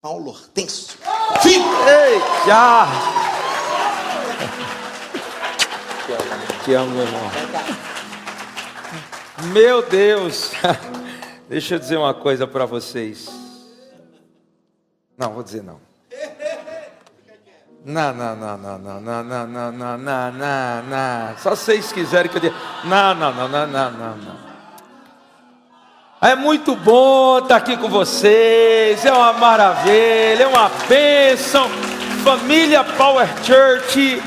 Paulo Hortêncio Filho. Eita! Te amo, meu irmão. Meu Deus! Deixa eu dizer uma coisa para vocês. Não, vou dizer não. Não. Só se vocês quiserem que eu diga. Não. É muito bom estar aqui com vocês. É uma maravilha, é uma bênção. Família Power Church.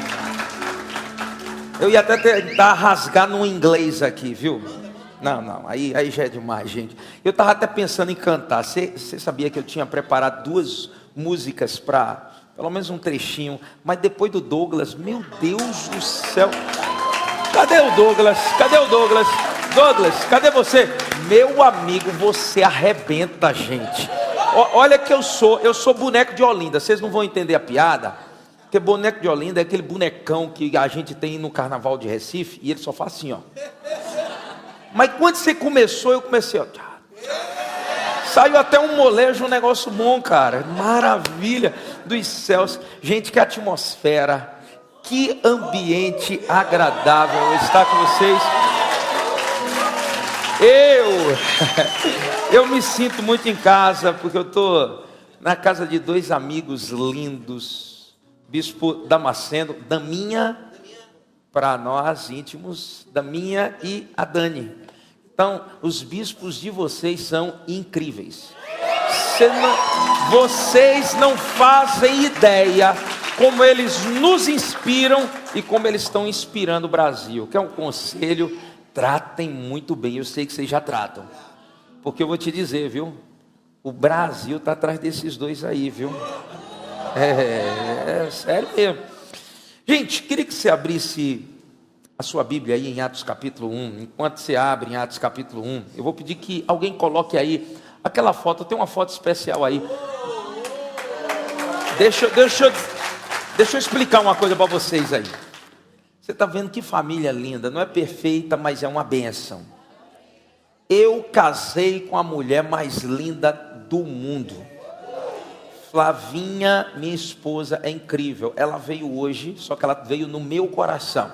Eu ia até tentar rasgar no inglês aqui, viu? Não, aí já é demais, gente. Eu estava até pensando em cantar. Você sabia que eu tinha preparado 2 músicas para, pelo menos um trechinho. Mas depois do Douglas, meu Deus do céu. Cadê o Douglas? Douglas, cadê você? Meu amigo, você arrebenta, gente. Olha que eu sou boneco de Olinda. Vocês não vão entender a piada. Porque boneco de Olinda é aquele bonecão que a gente tem no Carnaval de Recife. E ele só faz assim, ó. Mas quando você começou, eu comecei, ó. Saiu até um molejo, um negócio bom, cara. Maravilha dos céus. Gente, que atmosfera. Que ambiente agradável estar com vocês. Eu me sinto muito em casa, porque eu estou na casa de 2 amigos lindos. Bispo Damasceno, Daminha, para nós íntimos, Daminha e a Dani. Então, os bispos de vocês são incríveis. Vocês não fazem ideia como eles nos inspiram e como eles estão inspirando o Brasil. Que é um conselho, tratem muito bem. Eu sei que vocês já tratam. Porque eu vou te dizer, viu? O Brasil está atrás desses 2 aí, viu? É sério mesmo. Gente, queria que você abrisse a sua Bíblia aí em Atos capítulo 1. Enquanto você abre em Atos capítulo 1, eu vou pedir que alguém coloque aí aquela foto. Tem uma foto especial aí. Deixa eu explicar uma coisa para vocês aí. Você está vendo que família linda. Não é perfeita, mas é uma bênção. Eu casei com a mulher mais linda do mundo. Flavinha, minha esposa, é incrível. Ela veio hoje, só que ela veio no meu coração.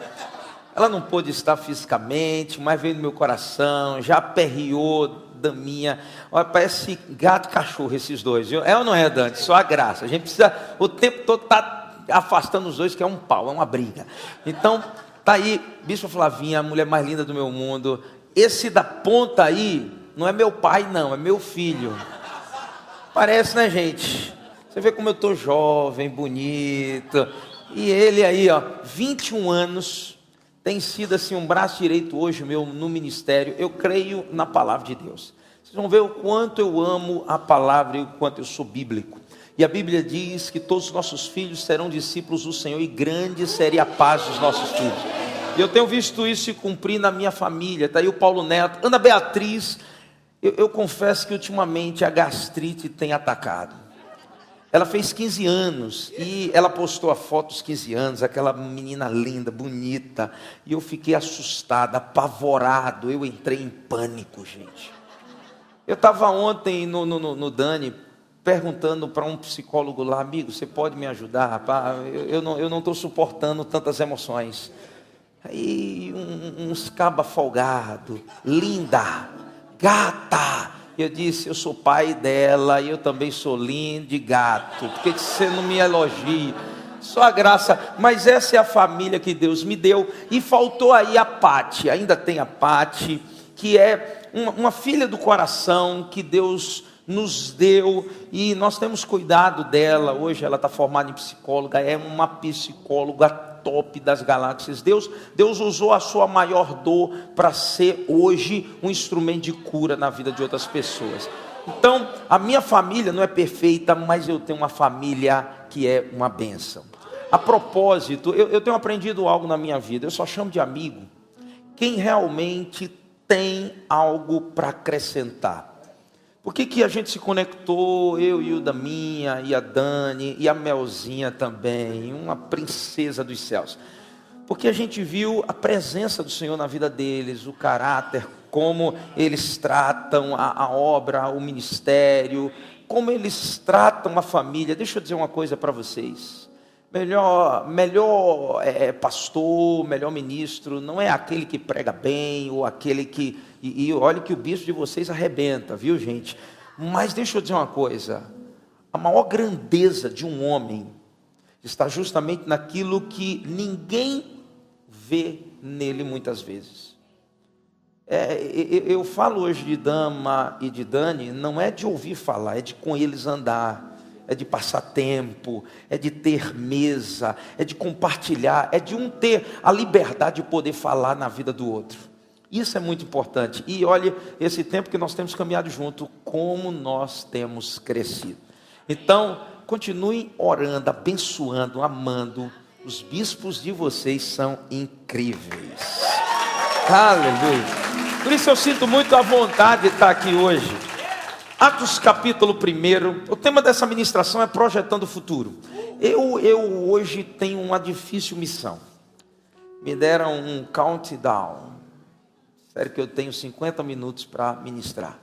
Ela não pôde estar fisicamente, mas veio no meu coração. Já aperreou Daminha. Olha, parece gato e cachorro esses 2, viu? É ou não é, Dante? Só a graça. A gente precisa o tempo todo estar afastando os 2, que é um pau, é uma briga. Então, tá aí, Bispo Flavinha, a mulher mais linda do meu mundo. Esse da ponta aí, não é meu pai não, é meu filho. Parece, né, gente? Você vê como eu tô jovem, bonito. E ele aí, ó, 21 anos, tem sido assim um braço direito hoje meu no ministério. Eu creio na palavra de Deus. Vocês vão ver o quanto eu amo a palavra e o quanto eu sou bíblico. E a Bíblia diz que todos os nossos filhos serão discípulos do Senhor e grande seria a paz dos nossos filhos. E eu tenho visto isso se cumprir na minha família. Está aí o Paulo Neto, Ana Beatriz. Eu confesso que ultimamente a gastrite tem atacado. Ela fez 15 anos e ela postou a foto dos 15 anos, aquela menina linda, bonita. E eu fiquei assustado, apavorado. Eu entrei em pânico, gente. Eu estava ontem no Dani, perguntando para um psicólogo lá, amigo, você pode me ajudar? Rapaz? Eu não estou suportando tantas emoções. Aí uns cabas folgado, linda, gata. Eu disse, eu sou pai dela e eu também sou lindo e gato. Por que você não me elogia? Só a graça. Mas essa é a família que Deus me deu. E faltou aí a Pati. Ainda tem a Pati, que é uma filha do coração que Deus nos deu. E nós temos cuidado dela. Hoje ela está formada em psicóloga. É uma psicóloga top das galáxias. Deus usou a sua maior dor para ser hoje um instrumento de cura na vida de outras pessoas. Então, a minha família não é perfeita, mas eu tenho uma família que é uma bênção. A propósito, eu tenho aprendido algo na minha vida. Eu só chamo de amigo quem realmente tem algo para acrescentar. Por que a gente se conectou, eu e o Daminha, e a Dani, e a Melzinha também, uma princesa dos céus? Porque a gente viu a presença do Senhor na vida deles, o caráter, como eles tratam a obra, o ministério, como eles tratam a família. Deixa eu dizer uma coisa para vocês. Melhor pastor, melhor ministro, não é aquele que prega bem, ou aquele que... E olha que o bispo de vocês arrebenta, viu, gente? Mas deixa eu dizer uma coisa. A maior grandeza de um homem está justamente naquilo que ninguém vê nele muitas vezes. Eu falo hoje de Dama e de Dani, não é de ouvir falar, é de com eles andar. É de passar tempo, é de ter mesa, é de compartilhar, é de um ter a liberdade de poder falar na vida do outro. Isso é muito importante. E olha, esse tempo que nós temos caminhado junto, como nós temos crescido. Então, continuem orando, abençoando, amando. Os bispos de vocês são incríveis. Aleluia. Por isso eu sinto muito a vontade de estar aqui hoje. Atos capítulo 1, o tema dessa ministração é projetando o futuro. Eu hoje tenho uma difícil missão. Me deram um countdown. Sério que eu tenho 50 minutos para ministrar.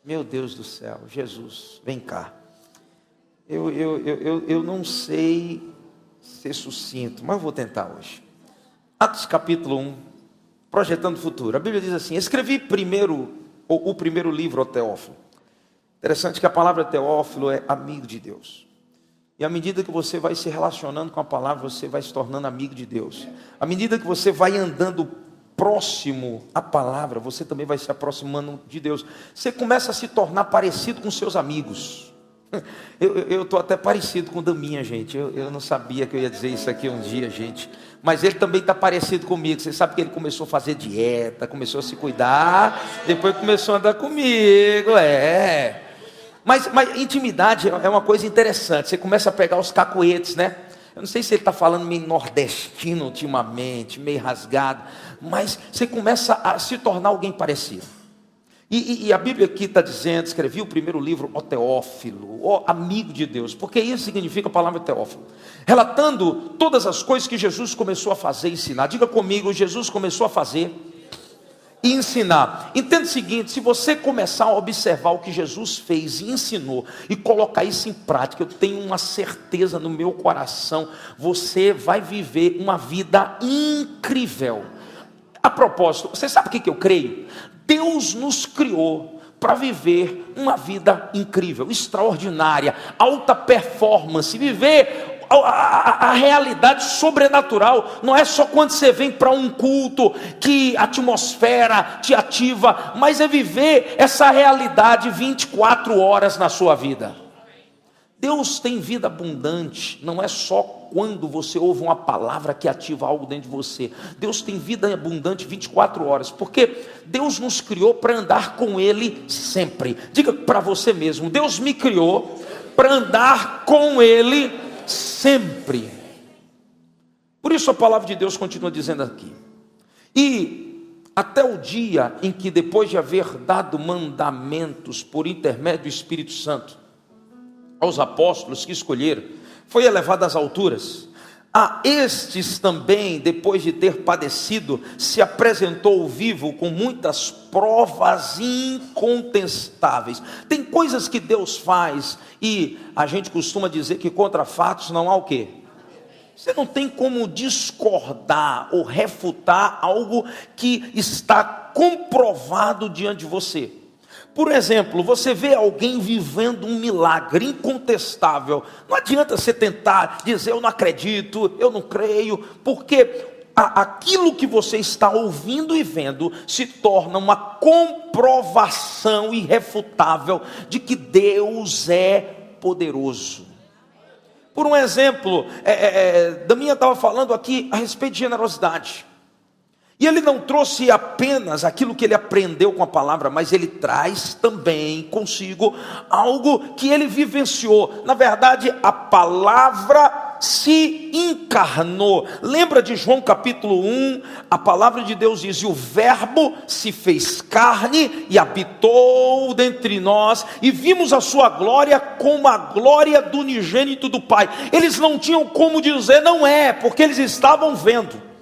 Meu Deus do céu, Jesus, vem cá. Eu não sei ser sucinto, mas vou tentar hoje. Atos capítulo 1, projetando o futuro. A Bíblia diz assim: escrevi o primeiro livro, ó Teófilo. Interessante que a palavra Teófilo é amigo de Deus. E à medida que você vai se relacionando com a palavra, você vai se tornando amigo de Deus. À medida que você vai andando próximo à palavra, você também vai se aproximando de Deus. Você começa a se tornar parecido com seus amigos. Eu estou até parecido com o Daminha, gente. Eu não sabia que eu ia dizer isso aqui um dia, gente. Mas ele também está parecido comigo. Você sabe que ele começou a fazer dieta, começou a se cuidar, depois começou a andar comigo, Mas intimidade é uma coisa interessante. Você começa a pegar os cacuetes, né? Eu não sei se ele está falando meio nordestino ultimamente, meio rasgado, mas você começa a se tornar alguém parecido. E a Bíblia aqui está dizendo, escrevi o primeiro livro, ó Teófilo, ó amigo de Deus, porque isso significa a palavra Teófilo, relatando todas as coisas que Jesus começou a fazer e ensinar. Diga comigo, Jesus começou a fazer e ensinar. Entenda o seguinte: se você começar a observar o que Jesus fez e ensinou, e colocar isso em prática, eu tenho uma certeza no meu coração, você vai viver uma vida incrível. A propósito, você sabe o que eu creio? Deus nos criou para viver uma vida incrível, extraordinária, alta performance, viver a realidade sobrenatural. Não é só quando você vem para um culto que a atmosfera te ativa, mas é viver essa realidade 24 horas na sua vida. Deus tem vida abundante, não é só quando você ouve uma palavra que ativa algo dentro de você. Deus tem vida abundante 24 horas, porque Deus nos criou para andar com Ele sempre. Diga para você mesmo: Deus me criou para andar com Ele sempre. Por isso a palavra de Deus continua dizendo aqui: e até o dia em que, depois de haver dado mandamentos por intermédio do Espírito Santo aos apóstolos que escolheram, foi elevado às alturas. A estes também, depois de ter padecido, se apresentou vivo com muitas provas incontestáveis. Tem coisas que Deus faz e a gente costuma dizer que contra fatos não há o quê? Você não tem como discordar ou refutar algo que está comprovado diante de você. Por exemplo, você vê alguém vivendo um milagre incontestável. Não adianta você tentar dizer: eu não acredito, eu não creio, porque aquilo que você está ouvindo e vendo se torna uma comprovação irrefutável de que Deus é poderoso. Por um exemplo, Daminha estava falando aqui a respeito de generosidade. E ele não trouxe apenas aquilo que ele aprendeu com a palavra, mas ele traz também consigo algo que ele vivenciou. Na verdade, a palavra se encarnou. Lembra de João capítulo 1? A palavra de Deus diz: e o verbo se fez carne e habitou dentre nós, e vimos a sua glória como a glória do unigênito do Pai. Eles não tinham como dizer não é, porque eles estavam vendo.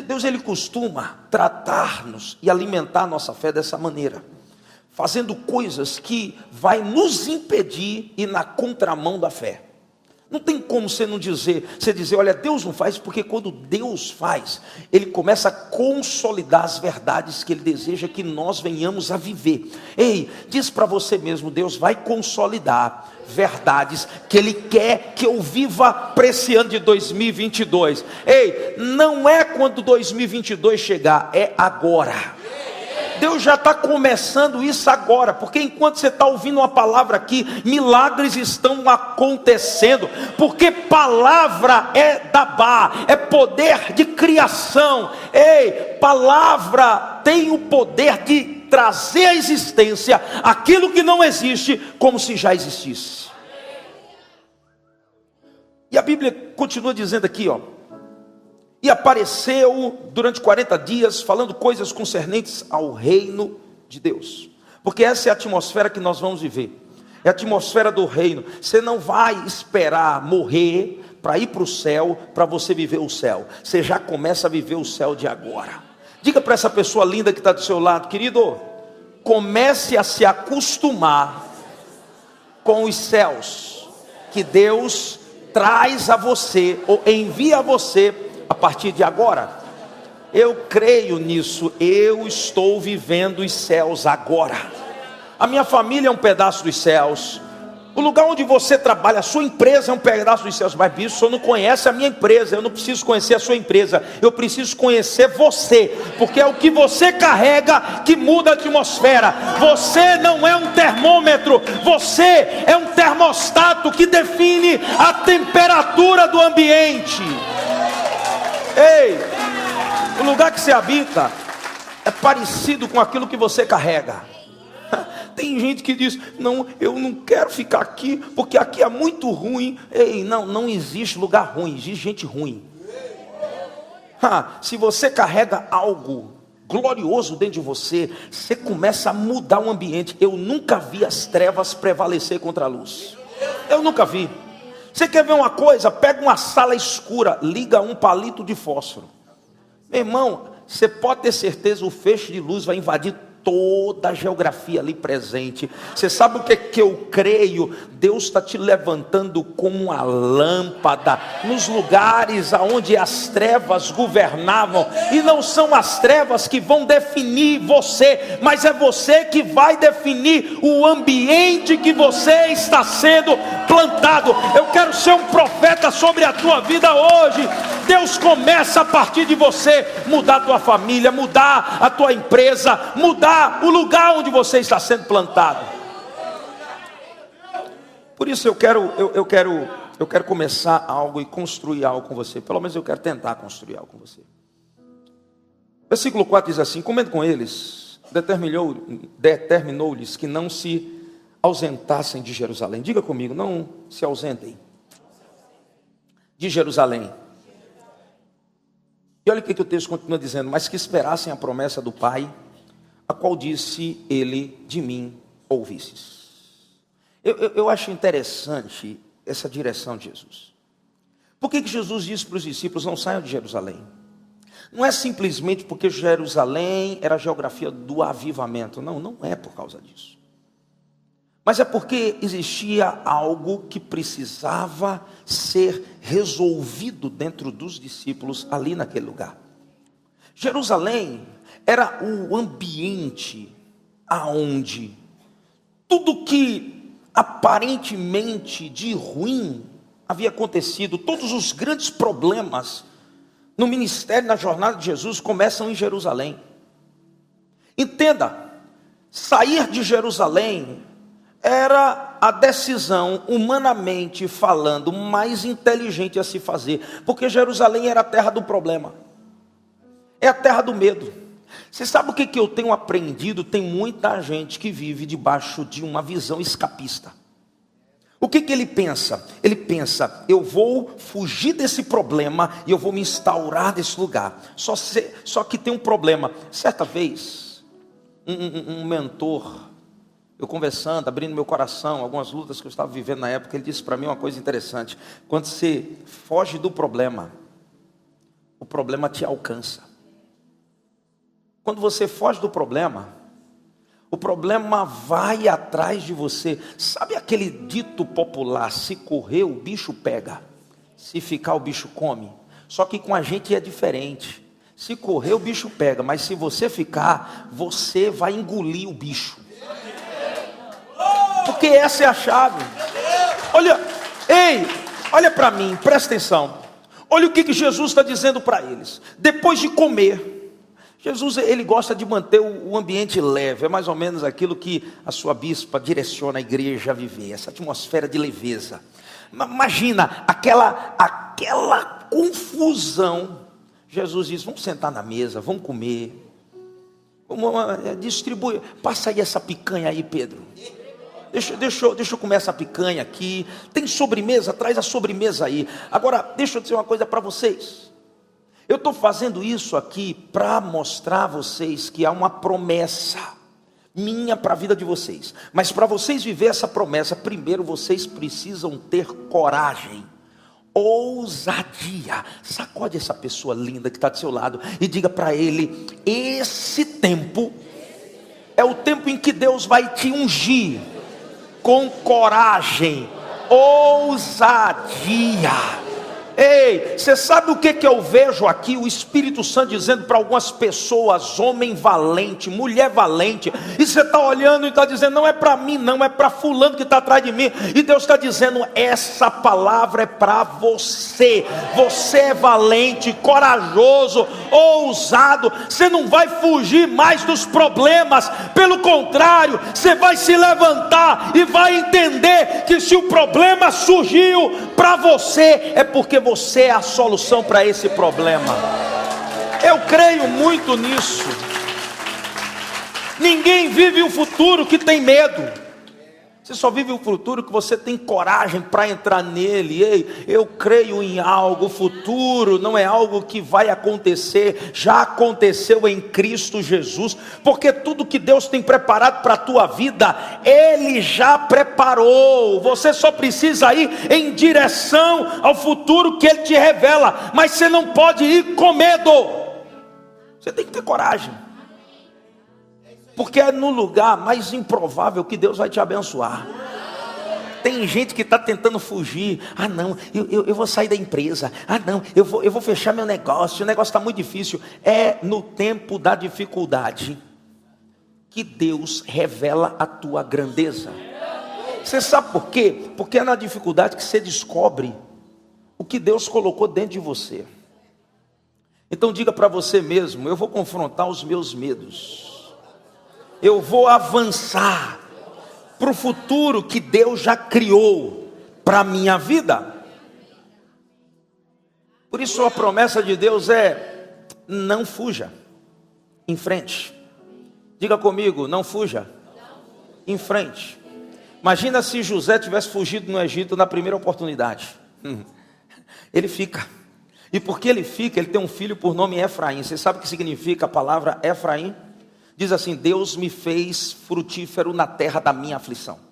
Deus ele costuma tratar-nos e alimentar a nossa fé dessa maneira, fazendo coisas que vai nos impedir ir na contramão da fé. Não tem como você dizer, olha, Deus não faz, porque quando Deus faz, Ele começa a consolidar as verdades que Ele deseja que nós venhamos a viver. Ei, diz para você mesmo, Deus vai consolidar verdades que Ele quer que eu viva para esse ano de 2022. Ei, não é quando 2022 chegar, é agora. Deus já está começando isso agora, porque enquanto você está ouvindo uma palavra aqui, milagres estão acontecendo, porque palavra é dabá, é poder de criação. Ei, palavra tem o poder de trazer à existência aquilo que não existe, como se já existisse. E a Bíblia continua dizendo aqui, e apareceu durante 40 dias, falando coisas concernentes ao reino de Deus. Porque essa é a atmosfera que nós vamos viver. É a atmosfera do reino. Você não vai esperar morrer para ir para o céu, para você viver o céu. Você já começa a viver o céu de agora. Diga para essa pessoa linda que está do seu lado, querido, comece a se acostumar com os céus que Deus traz a você, ou envia a você, a partir de agora. Eu creio nisso. Eu estou vivendo os céus agora. A minha família é um pedaço dos céus. O lugar onde você trabalha, a sua empresa é um pedaço dos céus. Mas bicho, o senhor não conhece a minha empresa. Eu não preciso conhecer a sua empresa. Eu preciso conhecer você. Porque é o que você carrega que muda a atmosfera. Você não é um termômetro. Você é um termostato que define a temperatura do ambiente. Ei, o lugar que você habita é parecido com aquilo que você carrega. Tem gente que diz, não, eu não quero ficar aqui, porque aqui é muito ruim. Ei, não existe lugar ruim, existe gente ruim. Se você carrega algo glorioso dentro de você, você começa a mudar o ambiente. Eu nunca vi as trevas prevalecer contra a luz. Eu nunca vi. Você quer ver uma coisa? Pega uma sala escura, liga um palito de fósforo. Meu irmão, você pode ter certeza, o feixe de luz vai invadir toda a geografia ali presente. Você sabe o que eu creio? Deus está te levantando como uma lâmpada nos lugares onde as trevas governavam. E não são as trevas que vão definir você, mas é você que vai definir o ambiente que você está sendo plantado. Eu quero ser um profeta sobre a tua vida hoje. Deus começa a partir de você mudar a tua família, mudar a tua empresa, mudar o lugar onde você está sendo plantado. Por isso eu quero começar algo e construir algo com você. Pelo menos eu quero tentar construir algo com você. Versículo 4 diz assim: comendo com eles, determinou-lhes que não se ausentassem de Jerusalém. Diga comigo, não se ausentem de Jerusalém. E olha o que o texto continua dizendo: mas que esperassem a promessa do Pai, a qual disse ele, de mim ouvistes. Eu acho interessante essa direção de Jesus. Por que Jesus disse para os discípulos, não saiam de Jerusalém? Não é simplesmente porque Jerusalém era a geografia do avivamento. Não é por causa disso. Mas é porque existia algo que precisava ser resolvido dentro dos discípulos ali naquele lugar. Jerusalém era o ambiente aonde tudo que aparentemente de ruim havia acontecido, todos os grandes problemas no ministério, na jornada de Jesus, começam em Jerusalém. Entenda, sair de Jerusalém era a decisão, humanamente falando, mais inteligente a se fazer, porque Jerusalém era a terra do problema, é a terra do medo. Você sabe o que eu tenho aprendido? Tem muita gente que vive debaixo de uma visão escapista. O que ele pensa? Ele pensa, eu vou fugir desse problema e eu vou me instaurar nesse lugar. Só que tem um problema. Certa vez, um mentor, eu conversando, abrindo meu coração, algumas lutas que eu estava vivendo na época, ele disse para mim uma coisa interessante: quando você foge do problema, o problema te alcança. Quando você foge do problema, O problema vai atrás de você. Sabe aquele dito popular: se correr o bicho pega, se ficar o bicho come? Só que com a gente é diferente. Se correr o bicho pega, mas se você ficar, você vai engolir o bicho. Porque essa é a chave. Olha, ei, olha para mim, presta atenção. Olha o que Jesus está dizendo para eles. Depois de comer, Jesus, ele gosta de manter o ambiente leve. É mais ou menos aquilo que a sua bispa direciona a igreja a viver, essa atmosfera de leveza. Imagina aquela confusão. Jesus diz: vamos sentar na mesa, vamos comer, vamos distribuir. Passa aí essa picanha aí, Pedro. Deixa eu comer essa picanha aqui. Tem sobremesa? Traz a sobremesa aí. Agora, deixa eu dizer uma coisa para vocês. Eu estou fazendo isso aqui para mostrar a vocês que há uma promessa minha para a vida de vocês. Mas para vocês viver essa promessa, primeiro vocês precisam ter coragem, ousadia. Sacode essa pessoa linda que está do seu lado e diga para ele: esse tempo é o tempo em que Deus vai te ungir com coragem, ousadia. Ei, você sabe o que eu vejo aqui? O Espírito Santo dizendo para algumas pessoas: homem valente, mulher valente. E você está olhando e está dizendo: não é para mim, não, é para fulano que está atrás de mim. E Deus está dizendo: essa palavra é para você. Você é valente, corajoso, ousado. Você não vai fugir mais dos problemas. Pelo contrário, você vai se levantar e vai entender que se o problema surgiu para você, é porque você é a solução para esse problema. Eu creio muito nisso. Ninguém vive o futuro que tem medo. Você só vive o futuro que você tem coragem para entrar nele. Ei, eu creio em algo. O futuro não é algo que vai acontecer, já aconteceu em Cristo Jesus. Porque tudo que Deus tem preparado para a tua vida, Ele já preparou. Você só precisa ir em direção ao futuro que Ele te revela. Mas você não pode ir com medo. Você tem que ter coragem. Porque é no lugar mais improvável que Deus vai te abençoar. Tem gente que está tentando fugir. Ah não, eu vou sair da empresa. Ah não, eu vou fechar meu negócio. O negócio está muito difícil. É no tempo da dificuldade que Deus revela a tua grandeza. Você sabe por quê? Porque é na dificuldade que você descobre o que Deus colocou dentro de você. Então diga para você mesmo: eu vou confrontar os meus medos. Eu vou avançar para o futuro que Deus já criou para a minha vida. Por isso a promessa de Deus é: não fuja, em frente. Diga comigo: não fuja, em frente. Imagina se José tivesse fugido no Egito na primeira oportunidade. Ele fica. E porque ele fica, ele tem um filho por nome Efraim. Você sabe o que significa a palavra Efraim? Diz assim: Deus me fez frutífero na terra da minha aflição.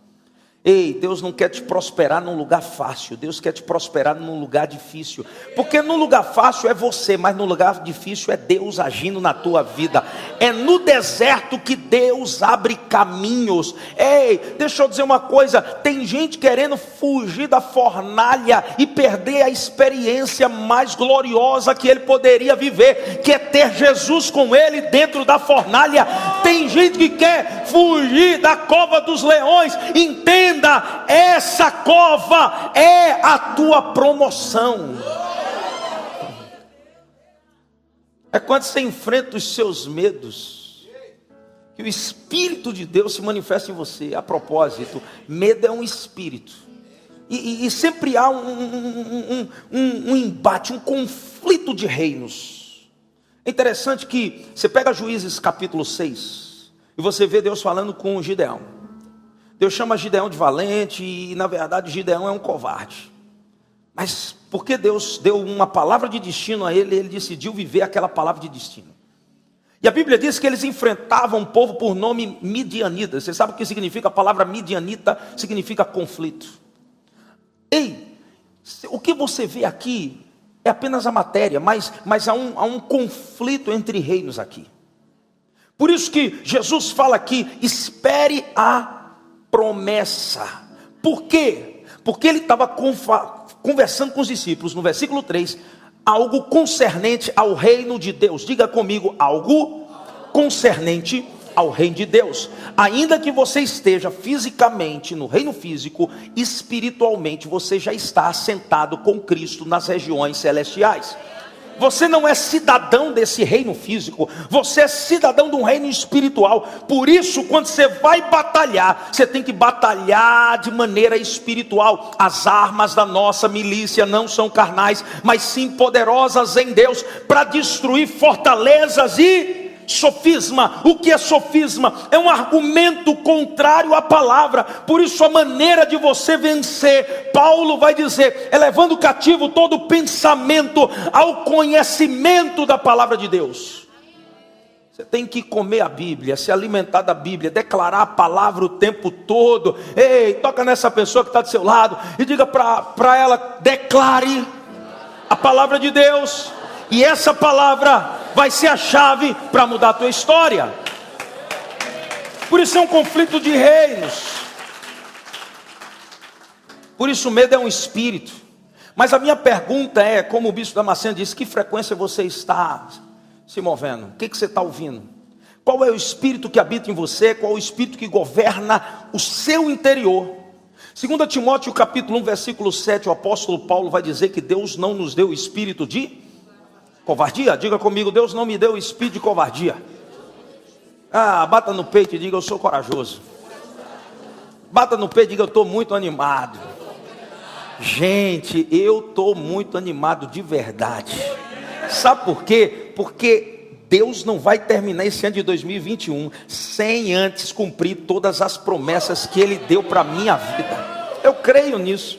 Ei, Deus não quer te prosperar num lugar fácil. Deus quer te prosperar num lugar difícil. Porque no lugar fácil é você, mas no lugar difícil é Deus agindo na tua vida. É no deserto que Deus abre caminhos. Ei, deixa eu dizer uma coisa: tem gente querendo fugir da fornalha e perder a experiência mais gloriosa que ele poderia viver, que é ter Jesus com ele dentro da fornalha. Tem gente que quer fugir da cova dos leões. Entenda, essa cova é a tua promoção. É quando você enfrenta os seus medos que o Espírito de Deus se manifesta em você. A propósito, medo é um espírito. E sempre há um embate, um conflito de reinos. É interessante que você pega Juízes capítulo 6 e você vê Deus falando com Gideão. Deus chama Gideão de valente e na verdade Gideão é um covarde. Mas porque Deus deu uma palavra de destino a ele, ele decidiu viver aquela palavra de destino. E a Bíblia diz que eles enfrentavam um povo por nome midianita. Você sabe o que significa a palavra midianita? Significa conflito. Ei, o que você vê aqui é apenas a matéria, mas há um conflito entre reinos aqui. Por isso que Jesus fala aqui, espere a promessa. Por quê? Porque ele estava conversando com os discípulos, no versículo 3, algo concernente ao reino de Deus. Diga comigo, algo concernente ao reino de Deus. Ainda que você esteja fisicamente no reino físico, espiritualmente você já está assentado com Cristo nas regiões celestiais. Você não é cidadão desse reino físico, você é cidadão de um reino espiritual. Por isso, quando você vai batalhar, você tem que batalhar de maneira espiritual. As armas da nossa milícia não são carnais, mas sim poderosas em Deus, para destruir fortalezas e sofisma. O que é sofisma? É um argumento contrário à palavra. Por isso a maneira de você vencer, Paulo vai dizer, é levando cativo todo pensamento ao conhecimento da palavra de Deus. Você tem que comer a Bíblia, se alimentar da Bíblia, declarar a palavra o tempo todo. Ei, toca nessa pessoa que está do seu lado e diga para ela, declare a palavra de Deus. E essa palavra vai ser a chave para mudar a tua história. Por isso é um conflito de reinos. Por isso o medo é um espírito. Mas a minha pergunta é, como o bispo Damasceno disse, que frequência você está se movendo? O que você está ouvindo? Qual é o espírito que habita em você? Qual é o espírito que governa o seu interior? 2 Timóteo capítulo 1, versículo 7, o apóstolo Paulo vai dizer que Deus não nos deu o espírito de covardia. Diga comigo, Deus não me deu o espírito de covardia. Bata no peito e diga, eu sou corajoso. Bata no peito e diga, eu estou muito animado. Gente, eu estou muito animado de verdade. Sabe por quê? Porque Deus não vai terminar esse ano de 2021 sem antes cumprir todas as promessas que Ele deu para a minha vida. Eu creio nisso.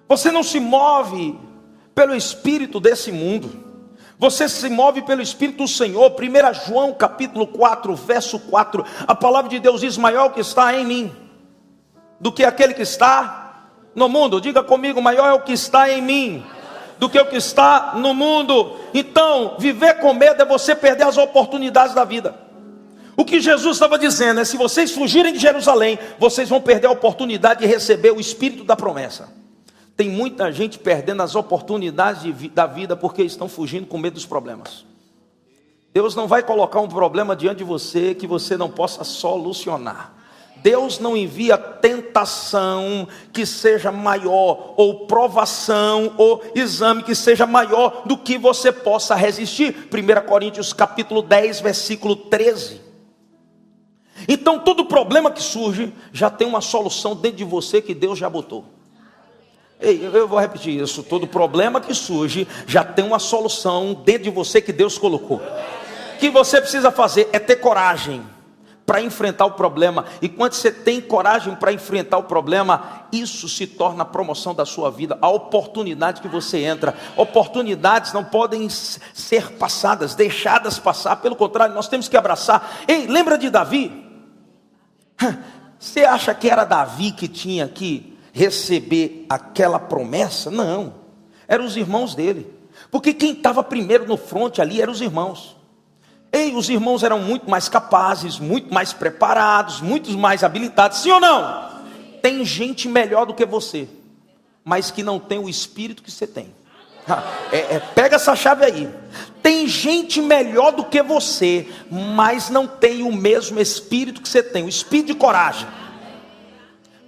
Você não se move pelo espírito desse mundo, você se move pelo Espírito do Senhor. 1 João capítulo 4, verso 4, a palavra de Deus diz, maior o que está em mim do que aquele que está no mundo. Diga comigo, maior é o que está em mim do que o que está no mundo. Então, viver com medo é você perder as oportunidades da vida. O que Jesus estava dizendo é, se vocês fugirem de Jerusalém, vocês vão perder a oportunidade de receber o Espírito da promessa. Tem muita gente perdendo as oportunidades da vida porque estão fugindo com medo dos problemas. Deus não vai colocar um problema diante de você que você não possa solucionar. Deus não envia tentação que seja maior, ou provação, ou exame que seja maior do que você possa resistir. 1 Coríntios capítulo 10, versículo 13. Então todo problema que surge, já tem uma solução dentro de você que Deus já botou. Ei, eu vou repetir isso, todo problema que surge, já tem uma solução dentro de você que Deus colocou. O que você precisa fazer é ter coragem para enfrentar o problema. E quando você tem coragem para enfrentar o problema, isso se torna a promoção da sua vida. A oportunidade que você entra, oportunidades não podem ser passadas, deixadas passar. Pelo contrário, nós temos que abraçar. Ei, lembra de Davi? Você acha que era Davi que tinha que receber aquela promessa? Não, eram os irmãos dele, porque quem estava primeiro no fronte ali eram os irmãos. Ei, os irmãos eram muito mais capazes, muito mais preparados, muito mais habilitados, sim ou não? Tem gente melhor do que você, mas que não tem o espírito que você tem. Pega essa chave aí. Tem gente melhor do que você, mas não tem o mesmo espírito que você tem, o espírito de coragem.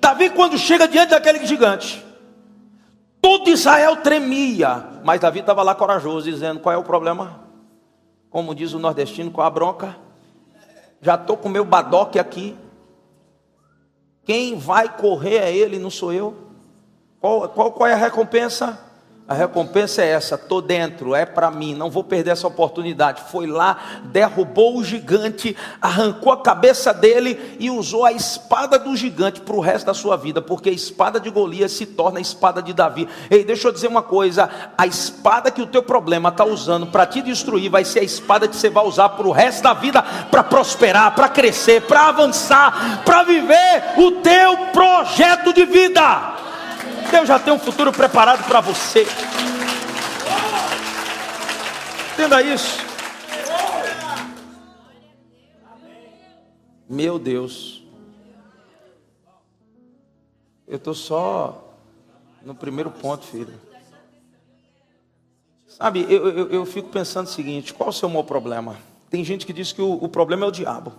Davi, quando chega diante daquele gigante, todo Israel tremia, mas Davi estava lá corajoso, dizendo, qual é o problema? Como diz o nordestino, qual a bronca? Já estou com o meu badoque aqui, quem vai correr é ele, não sou eu. Qual é a recompensa? A recompensa é essa, estou dentro, é para mim, não vou perder essa oportunidade. Foi lá, derrubou o gigante, arrancou a cabeça dele e usou a espada do gigante para o resto da sua vida, porque a espada de Golias se torna a espada de Davi. Ei, deixa eu dizer uma coisa, a espada que o teu problema está usando para te destruir, vai ser a espada que você vai usar para o resto da vida, para prosperar, para crescer, para avançar, para viver o teu projeto de vida. Deus já tem um futuro preparado para você. Entenda isso. Meu Deus. Eu estou só no primeiro ponto, filho. Sabe, eu fico pensando o seguinte: qual o seu maior problema? Tem gente que diz que o problema é o diabo.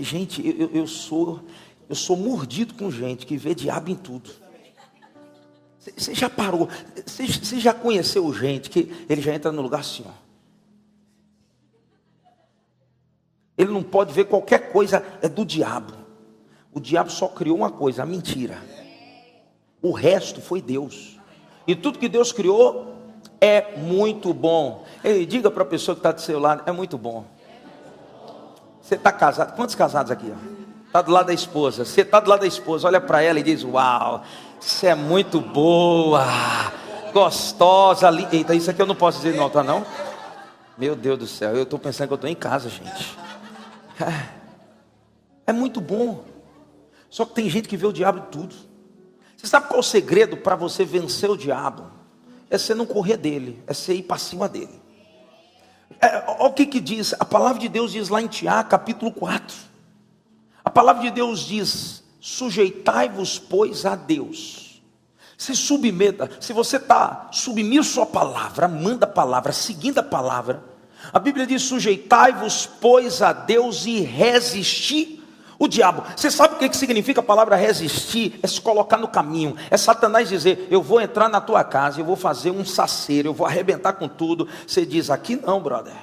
Gente, eu sou mordido com gente que vê diabo em tudo. Você já parou? Você já conheceu gente que ele já entra no lugar assim, ó. Ele não pode ver qualquer coisa, é do diabo. O diabo só criou uma coisa, a mentira. O resto foi Deus. E tudo que Deus criou é muito bom. Ei, diga para a pessoa que está do seu lado, é muito bom. Você está casado? Quantos casados aqui? Está do lado da esposa. Você está do lado da esposa, olha para ela e diz: uau, você é muito boa, gostosa. Eita, isso aqui eu não posso dizer no altar, não? Meu Deus do céu, eu estou pensando que eu estou em casa, gente. É muito bom. Só que tem gente que vê o diabo em tudo. Você sabe qual é o segredo para você vencer o diabo? É você não correr dele, é você ir para cima dele. Olha o que diz, a palavra de Deus diz lá em Tiago, capítulo 4. A palavra de Deus diz: sujeitai-vos, pois, a Deus. Se submeta. Se você está submisso à palavra, amando a palavra, seguindo a palavra, a Bíblia diz: sujeitai-vos, pois, a Deus e resisti o diabo. Você sabe o que significa a palavra resistir? É se colocar no caminho. É Satanás dizer: eu vou entrar na tua casa, eu vou fazer um saceiro, eu vou arrebentar com tudo. Você diz: aqui não, brother.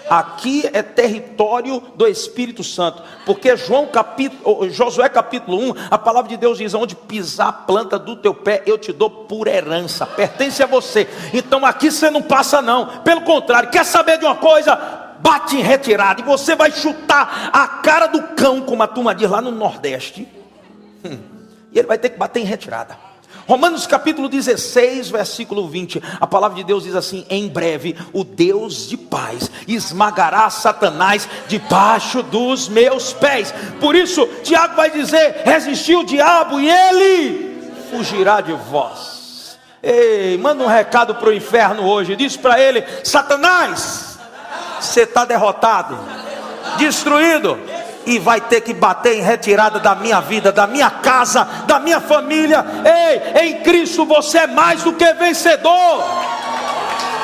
Aqui é território do Espírito Santo. Porque Josué capítulo 1, a palavra de Deus diz: onde pisar a planta do teu pé, eu te dou por herança, pertence a você. Então aqui você não passa não. Pelo contrário, quer saber de uma coisa? Bate em retirada. E você vai chutar a cara do cão, como a turma diz lá no Nordeste. E ele vai ter que bater em retirada. Romanos capítulo 16, versículo 20. A palavra de Deus diz assim: em breve o Deus de paz esmagará Satanás debaixo dos meus pés. Por isso Tiago vai dizer: resistir o diabo e ele fugirá de vós. Ei, manda um recado para o inferno hoje. Diz para ele: Satanás, você está derrotado, destruído, e vai ter que bater em retirada da minha vida, da minha casa, da minha família. Ei, em Cristo você é mais do que vencedor.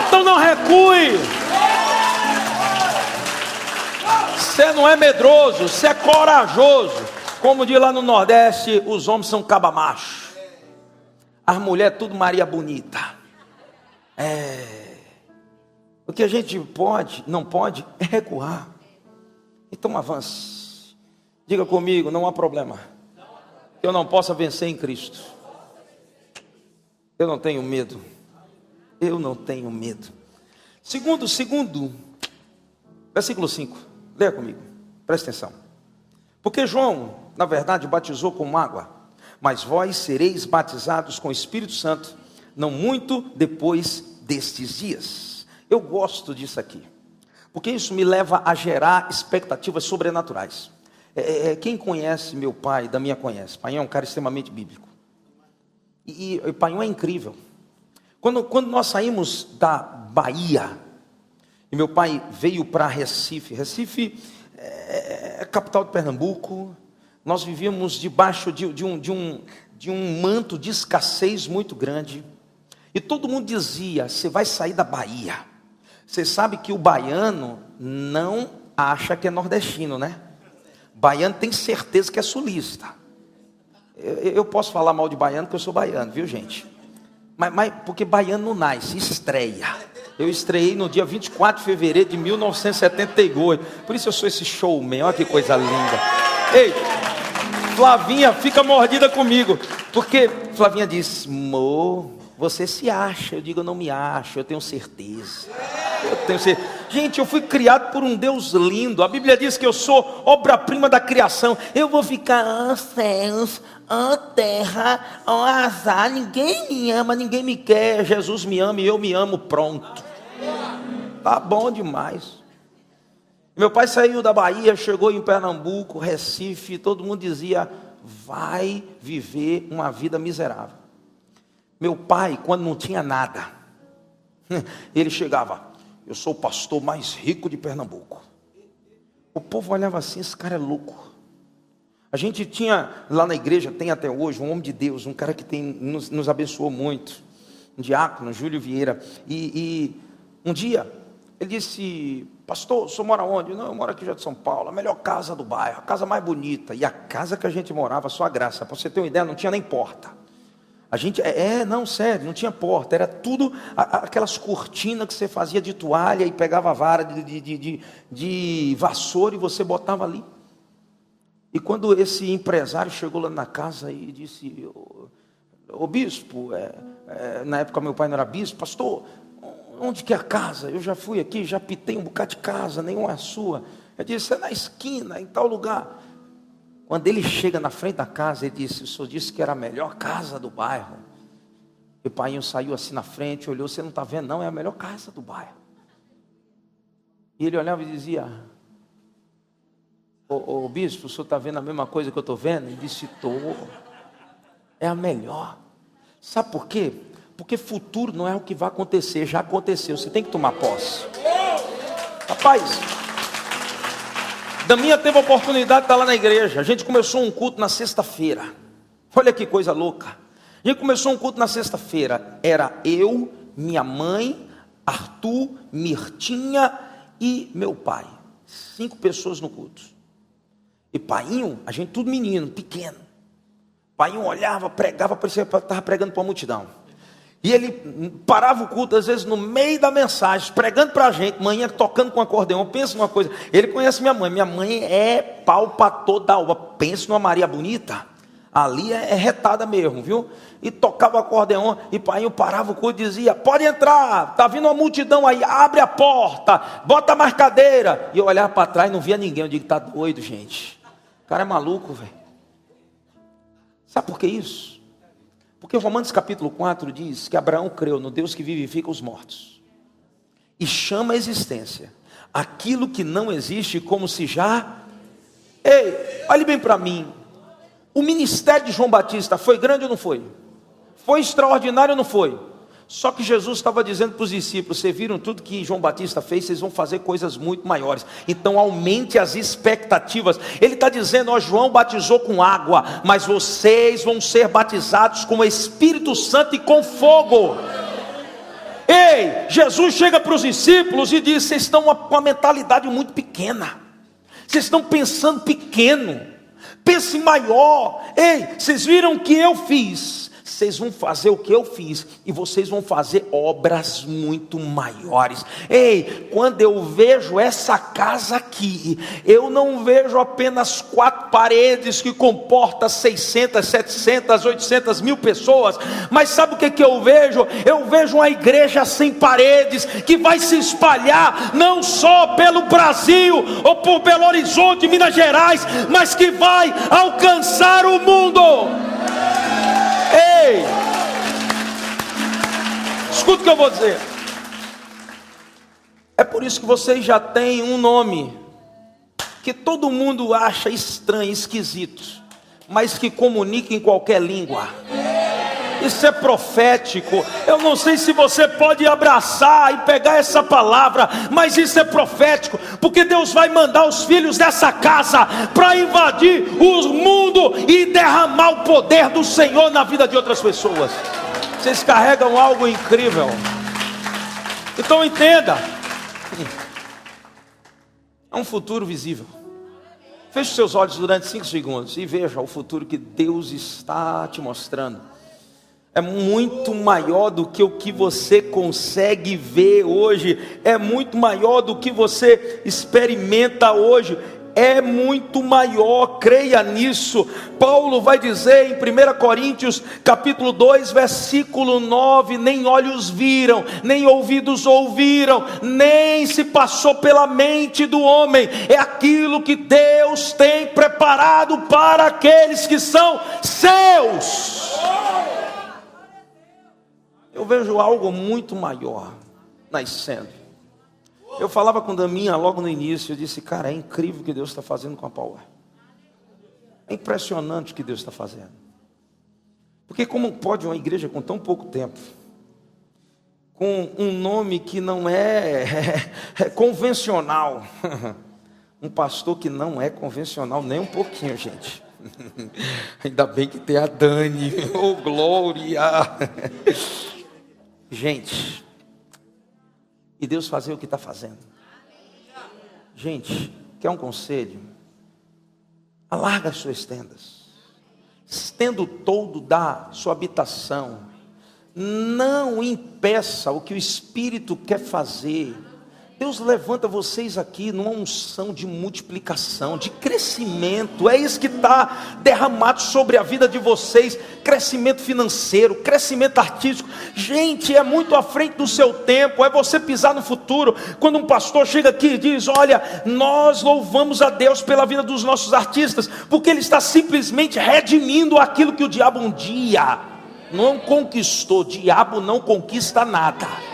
Então não recue. Você não é medroso, você é corajoso. Como diz lá no Nordeste, os homens são cabamacho, as mulheres tudo Maria bonita. O que a gente não pode é recuar. Então avance. Diga comigo: não há problema eu não possa vencer em Cristo. Eu não tenho medo. Eu não tenho medo. Segundo, versículo 5. Leia comigo, presta atenção. Porque João, na verdade, batizou com água, mas vós sereis batizados com o Espírito Santo, não muito depois destes dias. Eu gosto disso aqui, porque isso me leva a gerar expectativas sobrenaturais. Quem conhece meu pai, da minha conhece. Pai é um cara extremamente bíblico. E pai é incrível. Quando nós saímos da Bahia, e meu pai veio para Recife. Recife é a capital de Pernambuco. Nós vivíamos debaixo de um manto de escassez muito grande. E todo mundo dizia: você vai sair da Bahia. Você sabe que o baiano não acha que é nordestino, né? Baiano tem certeza que é sulista. Eu posso falar mal de baiano porque eu sou baiano, viu, gente? Mas porque baiano não nasce, estreia. Eu estreiei no dia 24 de fevereiro de 1978. Por isso eu sou esse showman, olha que coisa linda. Ei, Flavinha fica mordida comigo, porque Flavinha disse: amor, você se acha. Eu digo: eu não me acho, eu tenho certeza. Gente, eu fui criado por um Deus lindo. A Bíblia diz que eu sou obra-prima da criação. Eu vou ficar, céus, terra, azar. Ninguém me ama, ninguém me quer. Jesus me ama e eu me amo, pronto. Tá bom demais. Meu pai saiu da Bahia, chegou em Pernambuco, Recife. Todo mundo dizia: vai viver uma vida miserável. Meu pai, quando não tinha nada, ele chegava: eu sou o pastor mais rico de Pernambuco. O povo olhava assim, esse cara é louco. A gente tinha lá na igreja, tem até hoje, um homem de Deus, um cara que nos abençoou muito, um diácono, Júlio Vieira. E um dia, ele disse: pastor, o senhor mora onde? Não, eu moro aqui já de São Paulo, a melhor casa do bairro, a casa mais bonita. E a casa que a gente morava, só a graça, para você ter uma ideia, não tinha nem porta. A gente, não, sério, não tinha porta, era tudo aquelas cortinas que você fazia de toalha e pegava a vara de vassoura e você botava ali. E quando esse empresário chegou lá na casa e disse: ô bispo, na época meu pai não era bispo, pastor, onde que é a casa? Eu já fui aqui, já pitei um bocado de casa, nenhuma é sua. Eu disse: é na esquina, em tal lugar. Quando ele chega na frente da casa, ele disse: o senhor disse que era a melhor casa do bairro. E o pai saiu assim na frente, olhou: você não está vendo não, é a melhor casa do bairro. E ele olhava e dizia: ô bispo, o senhor está vendo a mesma coisa que eu estou vendo? Ele disse: estou. É a melhor. Sabe por quê? Porque futuro não é o que vai acontecer, já aconteceu, você tem que tomar posse. Rapaz, Daminha teve a oportunidade de estar lá na igreja. A gente começou um culto na sexta-feira. Olha que coisa louca. A gente começou um culto na sexta-feira. Era eu, minha mãe, Arthur, Mirtinha e meu pai. 5 pessoas no culto. E painho, a gente tudo menino, pequeno. Painho olhava, pregava, parecia que estava pregando para a multidão. E ele parava o culto, às vezes, no meio da mensagem, pregando para a gente, manhã tocando com acordeão. Pensa numa coisa, ele conhece minha mãe é pau para toda a obra. Pensa numa Maria bonita, ali é retada mesmo, viu? E tocava o acordeão, e pai parava o culto e dizia: pode entrar, está vindo uma multidão aí, abre a porta, bota mais cadeira. E eu olhava para trás e não via ninguém. Eu digo: está doido, gente, o cara é maluco, velho. Sabe por que isso? Porque Romanos capítulo 4 diz que Abraão creu no Deus que vivifica os mortos e chama a existência aquilo que não existe como se já... Ei, olhe bem para mim. O ministério de João Batista foi grande ou não foi? Foi extraordinário ou não foi? Só que Jesus estava dizendo para os discípulos: vocês viram tudo que João Batista fez, vocês vão fazer coisas muito maiores, então aumente as expectativas. Ele está dizendo: ó, João batizou com água, mas vocês vão ser batizados com o Espírito Santo e com fogo. Ei, Jesus chega para os discípulos e diz: vocês estão com uma mentalidade muito pequena, vocês estão pensando pequeno, pense maior. Ei, vocês viram o que eu fiz, vocês vão fazer o que eu fiz, e vocês vão fazer obras muito maiores. Ei, quando eu vejo essa casa aqui, eu não vejo apenas 4 paredes que comportam 600, 700, 800 mil pessoas, mas sabe o que eu vejo? Eu vejo uma igreja sem paredes, que vai se espalhar, não só pelo Brasil, ou por Belo Horizonte, Minas Gerais, mas que vai alcançar o mundo. Ei, escuta o que eu vou dizer. É por isso que vocês já têm um nome que todo mundo acha estranho, esquisito, mas que comunica em qualquer língua. Isso é profético. Eu não sei se você pode abraçar e pegar essa palavra, mas isso é profético, porque Deus vai mandar os filhos dessa casa para invadir o mundo e derramar o poder do Senhor na vida de outras pessoas. Vocês carregam algo incrível. Então entenda, é um futuro visível. Feche seus olhos durante 5 segundos e veja o futuro que Deus está te mostrando. É muito maior do que o que você consegue ver hoje, é muito maior do que você experimenta hoje, é muito maior, creia nisso. Paulo vai dizer em 1 Coríntios capítulo 2 versículo 9: nem olhos viram, nem ouvidos ouviram, nem se passou pela mente do homem, é aquilo que Deus tem preparado para aqueles que são seus. Eu vejo algo muito maior nascendo. Eu falava com Daminha logo no início, eu disse: cara, é incrível o que Deus está fazendo com a Power. É impressionante o que Deus está fazendo. Porque como pode uma igreja com tão pouco tempo, com um nome que não é convencional, Um pastor que não é convencional nem um pouquinho, gente. Ainda bem que tem a Dani. Oh, glória! Gente, e Deus fazer o que está fazendo. Gente, quer um conselho? Alarga as suas tendas. Estenda o toldo da sua habitação. Não impeça o que o Espírito quer fazer. Deus levanta vocês aqui numa unção de multiplicação, de crescimento. É isso que está derramado sobre a vida de vocês. Crescimento financeiro, crescimento artístico. Gente, é muito à frente do seu tempo. É você pisar no futuro. Quando um pastor chega aqui e diz: olha, nós louvamos a Deus pela vida dos nossos artistas, porque Ele está simplesmente redimindo aquilo que o diabo um dia não conquistou. O diabo não conquista nada.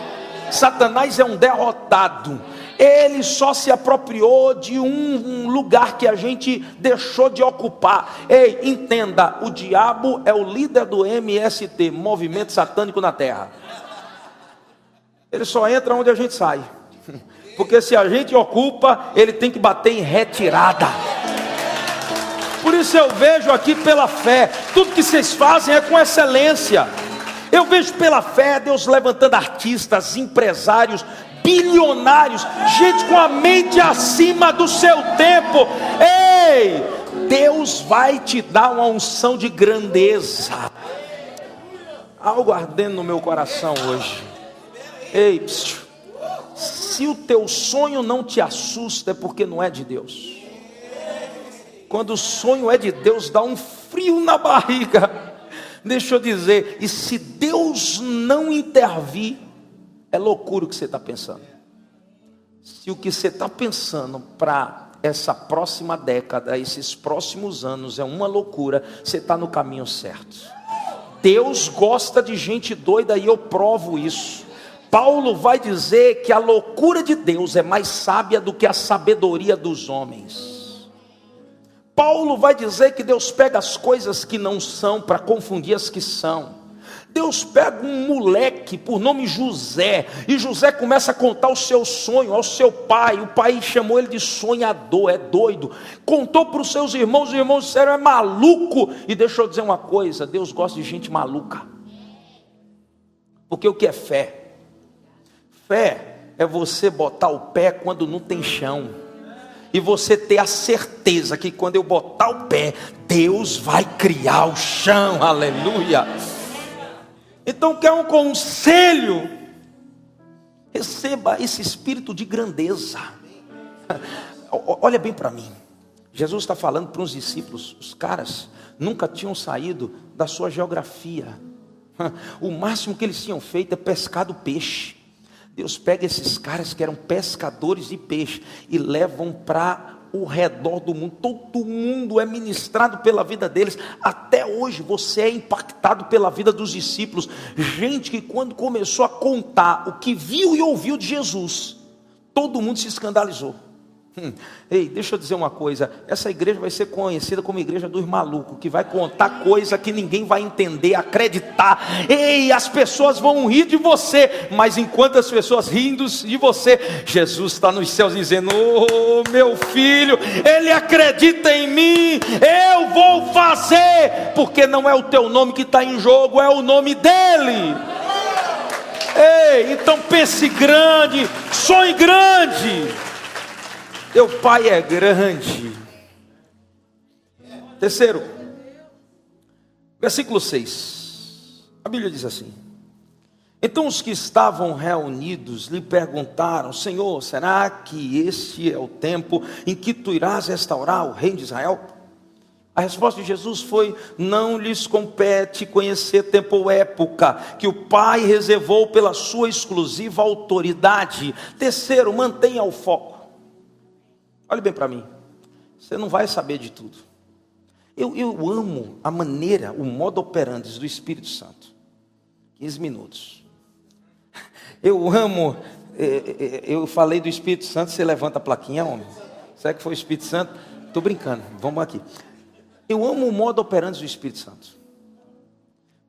Satanás é um derrotado. Ele só se apropriou de um lugar que a gente deixou de ocupar. Ei, entenda, o diabo é o líder do MST, Movimento Satânico na Terra. Ele só entra onde a gente sai. Porque se a gente ocupa, ele tem que bater em retirada. Por isso eu vejo aqui pela fé, tudo que vocês fazem é com excelência. Eu vejo pela fé Deus levantando artistas, empresários, bilionários, gente com a mente acima do seu tempo. Ei, Deus vai te dar uma unção de grandeza. Algo ardendo no meu coração hoje. Ei, se o teu sonho não te assusta, é porque não é de Deus. Quando o sonho é de Deus, dá um frio na barriga. Deixa eu dizer, e se Deus não intervir, é loucura o que você está pensando. Se o que você está pensando para essa próxima década, esses próximos anos é uma loucura, você está no caminho certo. Deus gosta de gente doida e eu provo isso. Paulo vai dizer que a loucura de Deus é mais sábia do que a sabedoria dos homens. Paulo vai dizer que Deus pega as coisas que não são para confundir as que são. Deus pega um moleque por nome José, e José começa a contar o seu sonho ao seu pai. O pai chamou ele de sonhador, é doido. Contou para os seus irmãos disseram: é maluco. E deixa eu dizer uma coisa, Deus gosta de gente maluca. Porque o que é fé? Fé é você botar o pé quando não tem chão. E você ter a certeza que quando eu botar o pé, Deus vai criar o chão, aleluia. Então quer um conselho? Receba esse espírito de grandeza. Olha bem para mim. Jesus está falando para os discípulos. Os caras nunca tinham saído da sua geografia. O máximo que eles tinham feito é pescado peixe. Deus pega esses caras que eram pescadores de peixe e levam para o redor do mundo. Todo mundo é ministrado pela vida deles. Até hoje você é impactado pela vida dos discípulos. Gente que quando começou a contar o que viu e ouviu de Jesus, todo mundo se escandalizou. Ei, deixa eu dizer uma coisa, essa igreja vai ser conhecida como igreja dos malucos, que vai contar coisa que ninguém vai entender, acreditar. Ei, as pessoas vão rir de você, mas enquanto as pessoas rindo de você, Jesus está nos céus dizendo: oh, meu filho, ele acredita em mim, eu vou fazer, porque não é o teu nome que está em jogo, é o nome dele. Ei, então pense grande, sonhe grande. Teu pai é grande. Terceiro, versículo 6. A Bíblia diz assim: então os que estavam reunidos lhe perguntaram: Senhor, será que este é o tempo em que tu irás restaurar o reino de Israel? A resposta de Jesus foi: não lhes compete conhecer tempo ou época que o Pai reservou pela sua exclusiva autoridade. Terceiro, mantenha o foco. Olhe bem para mim, você não vai saber de tudo. Eu amo a maneira, o modo operandi do Espírito Santo. 15 minutos. Eu amo, eu falei do Espírito Santo, você levanta a plaquinha, homem. Será que foi o Espírito Santo? Estou brincando, vamos aqui. Eu amo o modo operandi do Espírito Santo.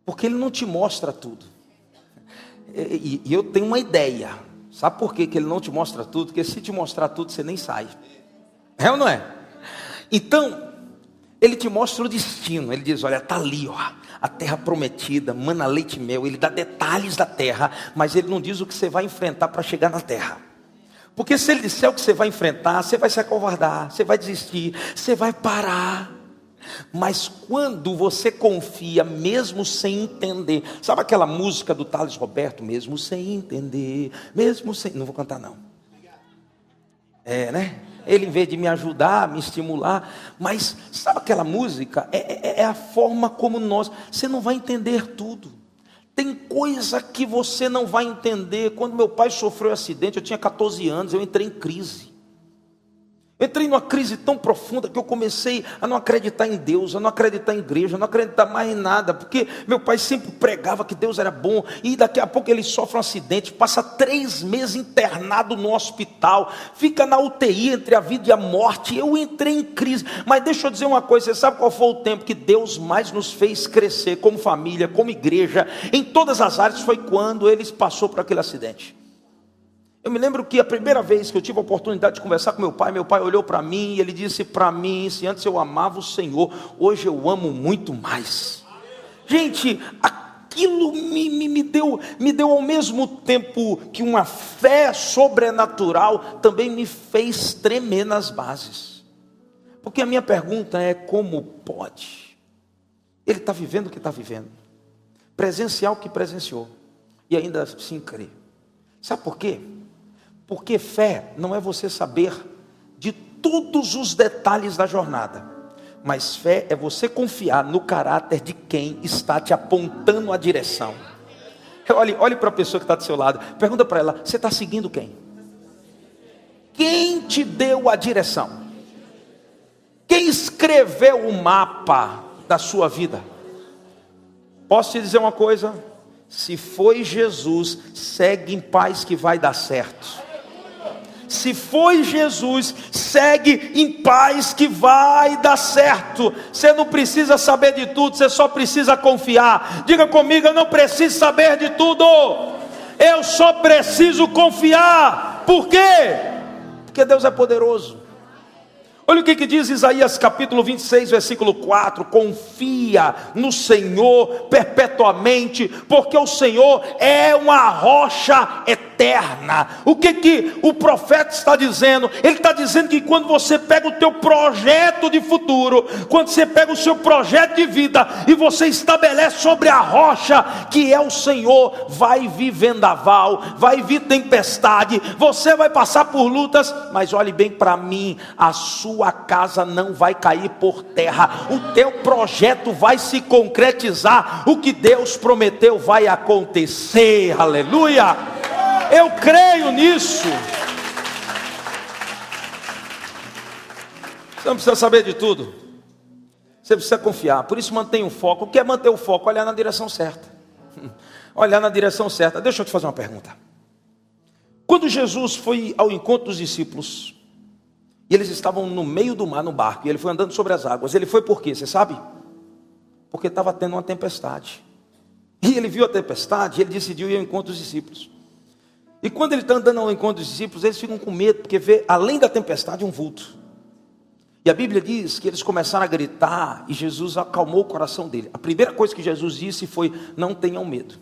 Porque ele não te mostra tudo. E eu tenho uma ideia. Sabe por que ele não te mostra tudo? Porque se te mostrar tudo, você nem sai. É ou não é? Então, ele te mostra o destino. Ele diz, olha, está ali, ó, a terra prometida, mana, leite e mel. Ele dá detalhes da terra, mas ele não diz o que você vai enfrentar para chegar na terra. Porque se ele disser o que você vai enfrentar, você vai se acovardar, você vai desistir, você vai parar. Mas quando você confia, mesmo sem entender, sabe aquela música do Thales Roberto, mesmo sem entender, mesmo sem, não vou cantar não, né? Ele, em vez de me ajudar, me estimular, mas sabe aquela música? É a forma como você não vai entender tudo. Tem coisa que você não vai entender. Quando meu pai sofreu um acidente, eu tinha 14 anos, eu entrei em crise. Entrei numa crise tão profunda que eu comecei a não acreditar em Deus, a não acreditar em igreja, a não acreditar mais em nada, porque meu pai sempre pregava que Deus era bom, e daqui a pouco ele sofre um acidente, passa 3 meses internado no hospital, fica na UTI entre a vida e a morte. Eu entrei em crise, mas deixa eu dizer uma coisa, você sabe qual foi o tempo que Deus mais nos fez crescer como família, como igreja, em todas as áreas? Foi quando ele passou por aquele acidente. Eu me lembro que a primeira vez que eu tive a oportunidade de conversar com meu pai olhou para mim e ele disse para mim, se antes eu amava o Senhor, hoje eu amo muito mais. Gente, aquilo me deu ao mesmo tempo que uma fé sobrenatural, também me fez tremer nas bases. Porque a minha pergunta é, como pode? Ele está vivendo o que está vivendo, presenciar o que presenciou, e ainda assim crê. Sabe por quê? Porque fé não é você saber de todos os detalhes da jornada, mas fé é você confiar no caráter de quem está te apontando a direção. Olhe para a pessoa que está do seu lado, pergunta para ela, você está seguindo quem? Quem te deu a direção? Quem escreveu o mapa da sua vida? Posso te dizer uma coisa? Se foi Jesus, segue em paz que vai dar certo. Se foi Jesus, segue em paz que vai dar certo. Você não precisa saber de tudo, você só precisa confiar. Diga comigo, eu não preciso saber de tudo, eu só preciso confiar. Por quê? Porque Deus é poderoso. Olha o que diz Isaías capítulo 26, versículo 4. Confia no Senhor perpetuamente, porque o Senhor é uma rocha eterna. O que o profeta está dizendo? Ele está dizendo que quando você pega o teu projeto de futuro, quando você pega o seu projeto de vida, e você estabelece sobre a rocha, que é o Senhor, vai vir vendaval, vai vir tempestade, você vai passar por lutas, mas olhe bem para mim, a sua casa não vai cair por terra, o teu projeto vai se concretizar, o que Deus prometeu vai acontecer, aleluia, eu creio nisso. Você não precisa saber de tudo, você precisa confiar, por isso mantenha o foco. O que é manter o foco? Olhar na direção certa, olhar na direção certa. Deixa eu te fazer uma pergunta. Quando Jesus foi ao encontro dos discípulos, e eles estavam no meio do mar, no barco, e ele foi andando sobre as águas, ele foi por quê? Você sabe? Porque estava tendo uma tempestade, e ele viu a tempestade, e ele decidiu ir ao encontro dos discípulos. E quando ele está andando ao encontro dos discípulos, eles ficam com medo, porque vê, além da tempestade, um vulto. E a Bíblia diz que eles começaram a gritar, e Jesus acalmou o coração dele. A primeira coisa que Jesus disse foi, não tenham medo.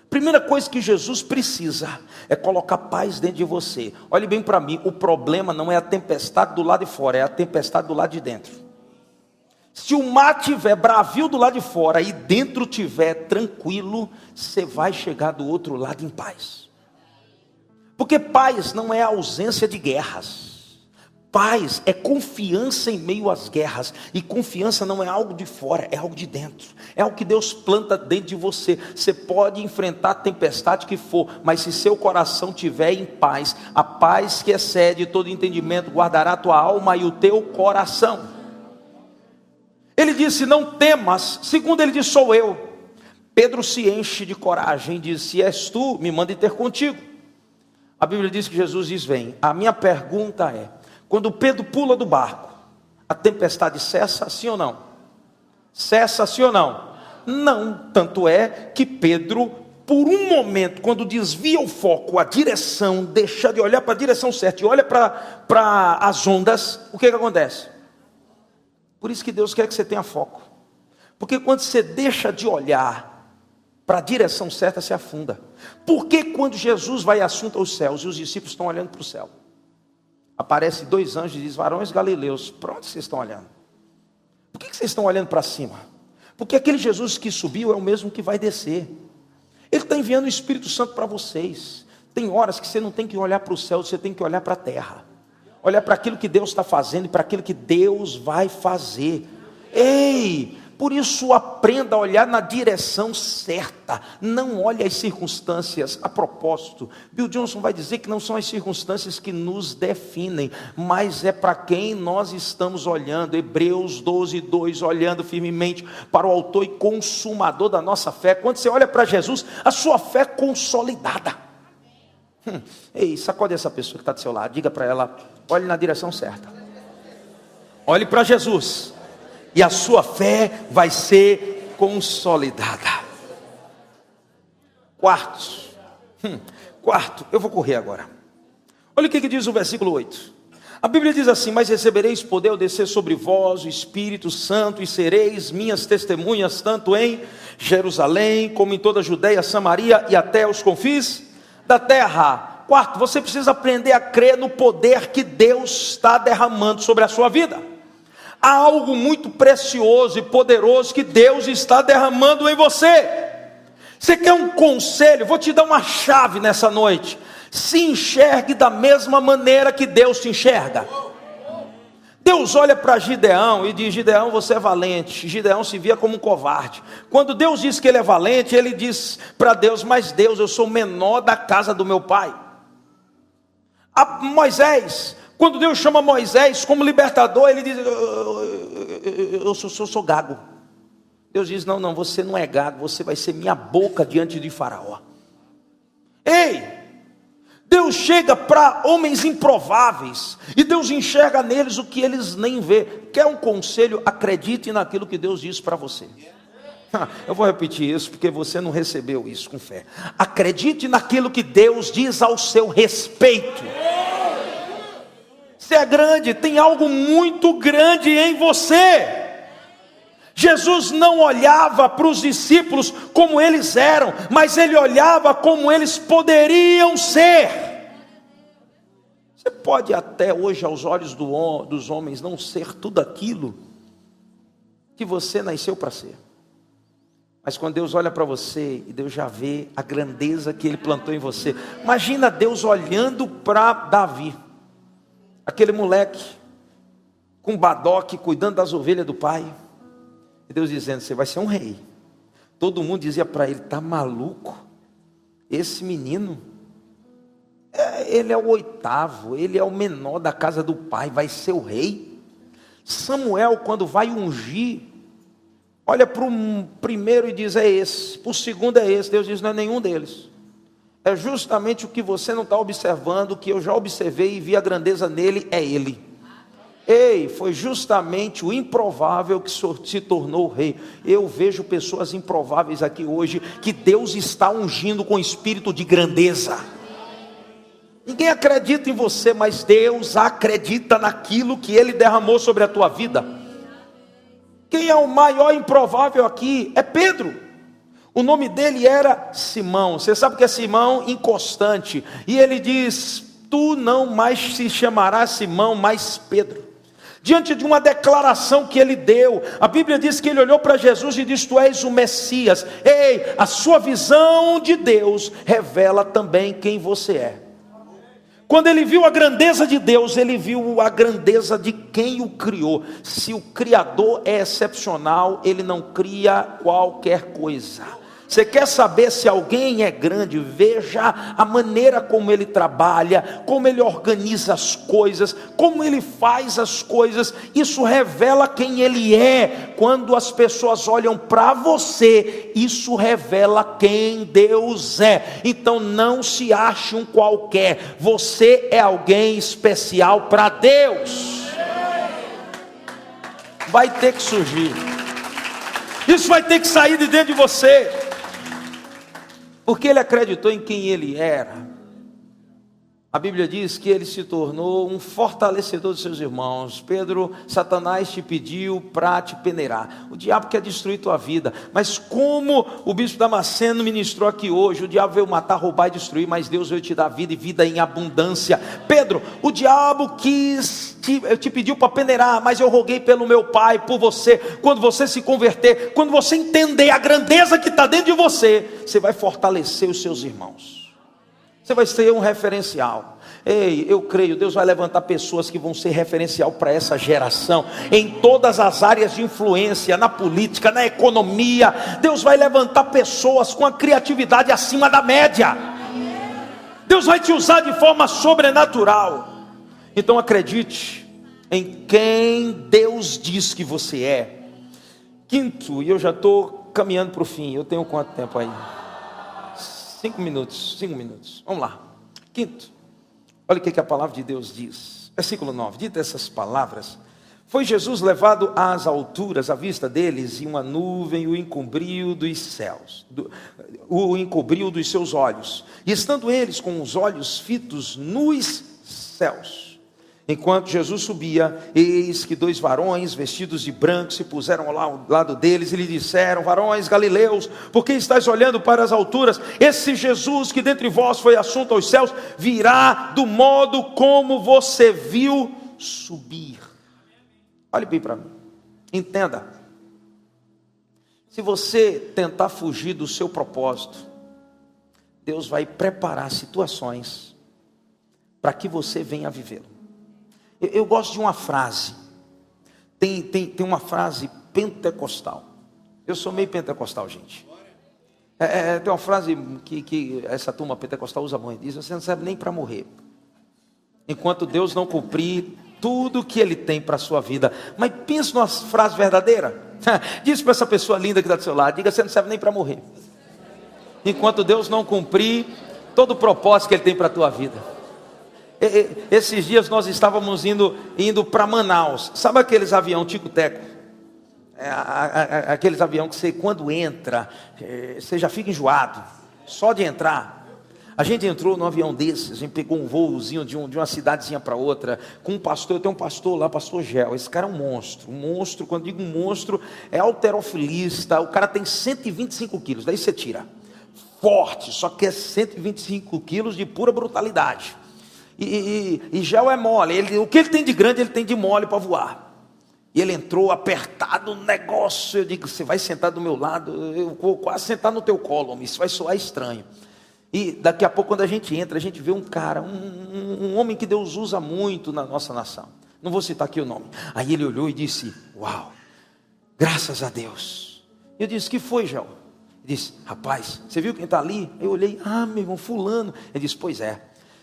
Primeira coisa que Jesus precisa é colocar paz dentro de você. Olhe bem para mim, o problema não é a tempestade do lado de fora, é a tempestade do lado de dentro. Se o mar tiver bravio do lado de fora e dentro tiver tranquilo, você vai chegar do outro lado em paz. Porque paz não é a ausência de guerras. Paz é confiança em meio às guerras. E confiança não é algo de fora, é algo de dentro. É algo que Deus planta dentro de você. Você pode enfrentar a tempestade que for, mas se seu coração estiver em paz, a paz que excede todo entendimento guardará a tua alma e o teu coração. Ele disse, não temas. Segundo, ele disse, sou eu. Pedro se enche de coragem e diz, se és tu, me manda ter contigo. A Bíblia diz que Jesus diz, vem. A minha pergunta é, quando Pedro pula do barco, a tempestade cessa, sim ou não? Cessa, sim ou não? Não, tanto é que Pedro por um momento, quando desvia o foco, a direção, deixa de olhar para a direção certa e olha para as ondas, o que acontece? Por isso que Deus quer que você tenha foco. Porque quando você deixa de olhar para a direção certa, se afunda. Porque quando Jesus vai assunto aos céus e os discípulos estão olhando para o céu, aparece 2 anjos e diz: varões galileus, para onde vocês estão olhando? Por que vocês estão olhando para cima? Porque aquele Jesus que subiu é o mesmo que vai descer. Ele está enviando o Espírito Santo para vocês. Tem horas que você não tem que olhar para o céu, você tem que olhar para a terra. Olhar para aquilo que Deus está fazendo e para aquilo que Deus vai fazer. Ei, por isso aprenda a olhar na direção certa. Não olhe as circunstâncias. A propósito, Bill Johnson vai dizer que não são as circunstâncias que nos definem, mas é para quem nós estamos olhando. Hebreus 12:2, olhando firmemente para o autor e consumador da nossa fé. Quando você olha para Jesus, a sua fé é consolidada. Ei, sacode essa pessoa que está do seu lado, diga para ela: olhe na direção certa. Olhe para Jesus e a sua fé vai ser consolidada. Quarto, eu vou correr agora. Olha o que diz o versículo 8. A Bíblia diz assim: mas recebereis poder ao descer sobre vós o Espírito Santo, e sereis minhas testemunhas, tanto em Jerusalém, como em toda a Judeia, Samaria e até os confins da terra. Quarto, você precisa aprender a crer no poder que Deus está derramando sobre a sua vida. Há algo muito precioso e poderoso que Deus está derramando em você. Você quer um conselho? Vou te dar uma chave nessa noite. Se enxergue da mesma maneira que Deus te enxerga. Deus olha para Gideão e diz: Gideão, você é valente. Gideão se via como um covarde. Quando Deus diz que ele é valente, ele diz para Deus: mas Deus, eu sou o menor da casa do meu pai. Moisés, quando Deus chama Moisés como libertador, ele diz: eu sou gago. Deus diz: não, você não é gago, você vai ser minha boca diante de Faraó. Ei, Deus chega para homens improváveis, e Deus enxerga neles o que eles nem vê. Quer um conselho? Acredite naquilo que Deus diz para você. Eu vou repetir isso, porque você não recebeu isso com fé. Acredite naquilo que Deus diz ao seu respeito. Você é grande, tem algo muito grande em você. Jesus não olhava para os discípulos como eles eram, mas ele olhava como eles poderiam ser. Você pode até hoje, aos olhos dos homens, não ser tudo aquilo que você nasceu para ser. Mas quando Deus olha para você, e Deus já vê a grandeza que Ele plantou em você. Imagina Deus olhando para Davi, aquele moleque com badoque, cuidando das ovelhas do pai. E Deus dizendo: você vai ser um rei. Todo mundo dizia para ele: tá maluco? Esse menino, ele é o 8º, ele é o menor da casa do pai, vai ser o rei. Samuel, quando vai ungir, olha para o primeiro e diz: é esse. Para o segundo é esse. Deus diz: não é nenhum deles. É justamente o que você não está observando, que eu já observei e vi a grandeza nele, é ele. Ei, foi justamente o improvável que se tornou rei. Eu vejo pessoas improváveis aqui hoje, que Deus está ungindo com espírito de grandeza. Ninguém acredita em você, mas Deus acredita naquilo que Ele derramou sobre a tua vida. Quem é o maior improvável aqui? É Pedro. O nome dele era Simão. Você sabe que é Simão inconstante. E ele diz: tu não mais se chamarás Simão, mas Pedro. Diante de uma declaração que ele deu, a Bíblia diz que ele olhou para Jesus e disse: tu és o Messias. Ei, a sua visão de Deus revela também quem você é. Quando ele viu a grandeza de Deus, ele viu a grandeza de quem o criou. Se o Criador é excepcional, ele não cria qualquer coisa. Você quer saber se alguém é grande? Veja a maneira como ele trabalha, como ele organiza as coisas, como ele faz as coisas. Isso revela quem ele é. Quando as pessoas olham para você, isso revela quem Deus é. Então não se ache um qualquer. Você é alguém especial para Deus. Vai ter que surgir. Isso vai ter que sair de dentro de você. porque ele acreditou em quem ele era. A Bíblia diz que ele se tornou um fortalecedor dos seus irmãos. Pedro, Satanás te pediu para te peneirar. O diabo quer destruir tua vida. Mas como o bispo Damasceno ministrou aqui hoje, o diabo veio matar, roubar e destruir, mas Deus veio te dar vida e vida em abundância. Pedro, o diabo te pediu para peneirar, mas eu roguei pelo meu Pai, por você. Quando você se converter, quando você entender a grandeza que está dentro de você, você vai fortalecer os seus irmãos. Você vai ser um referencial. Ei, eu creio, Deus vai levantar pessoas que vão ser referencial para essa geração, em todas as áreas de influência, na política, na economia. Deus vai levantar pessoas com a criatividade acima da média. Deus vai te usar de forma sobrenatural. Então acredite em quem Deus diz que você é. Quinto, e eu já estou caminhando para o fim, eu tenho quanto tempo aí? 5 minutos, vamos lá. Quinto, olha o que a palavra de Deus diz, versículo 9, dita essas palavras, foi Jesus levado às alturas, à vista deles, e uma nuvem o encobriu dos céus, o encobriu dos seus olhos, e estando eles com os olhos fitos nos céus, enquanto Jesus subia, eis que 2 varões vestidos de branco se puseram ao lado deles e lhe disseram: varões galileus, por que estáis olhando para as alturas? Esse Jesus que dentre vós foi assunto aos céus, virá do modo como você viu subir. Olhe bem para mim, entenda, se você tentar fugir do seu propósito, Deus vai preparar situações para que você venha a vivê-lo. Eu gosto de uma frase, tem uma frase pentecostal. Eu sou meio pentecostal, gente. Tem uma frase que essa turma pentecostal usa muito. Diz: você não serve nem para morrer, enquanto Deus não cumprir tudo que Ele tem para a sua vida. Mas pense numa frase verdadeira. Diz para essa pessoa linda que está do seu lado: diga, você não serve nem para morrer, enquanto Deus não cumprir todo o propósito que Ele tem para a tua vida. Esses dias nós estávamos indo para Manaus. Sabe aqueles avião tico-teco? Aqueles avião que você, quando entra, você já fica enjoado, só de entrar. A gente entrou num avião desses, a gente pegou um voozinho de uma cidadezinha para outra, com um pastor. Eu tenho um pastor lá, pastor Gel. Esse cara é um monstro, quando digo um monstro, é halterofilista. O cara tem 125 quilos, daí você tira. Forte, só que é 125 quilos de pura brutalidade. E Gel é mole, o que ele tem de grande, ele tem de mole para voar. E ele entrou apertado no negócio. Eu digo: você vai sentar do meu lado, eu vou quase sentar no teu colo, homem, isso vai soar estranho. E daqui a pouco, quando a gente entra, a gente vê um cara, um homem que Deus usa muito na nossa nação. Não vou citar aqui o nome. Aí ele olhou e disse: uau, graças a Deus. Eu disse: que foi, Gel? Ele disse: rapaz, você viu quem está ali? Eu olhei: ah, meu irmão, fulano. Ele disse: pois é,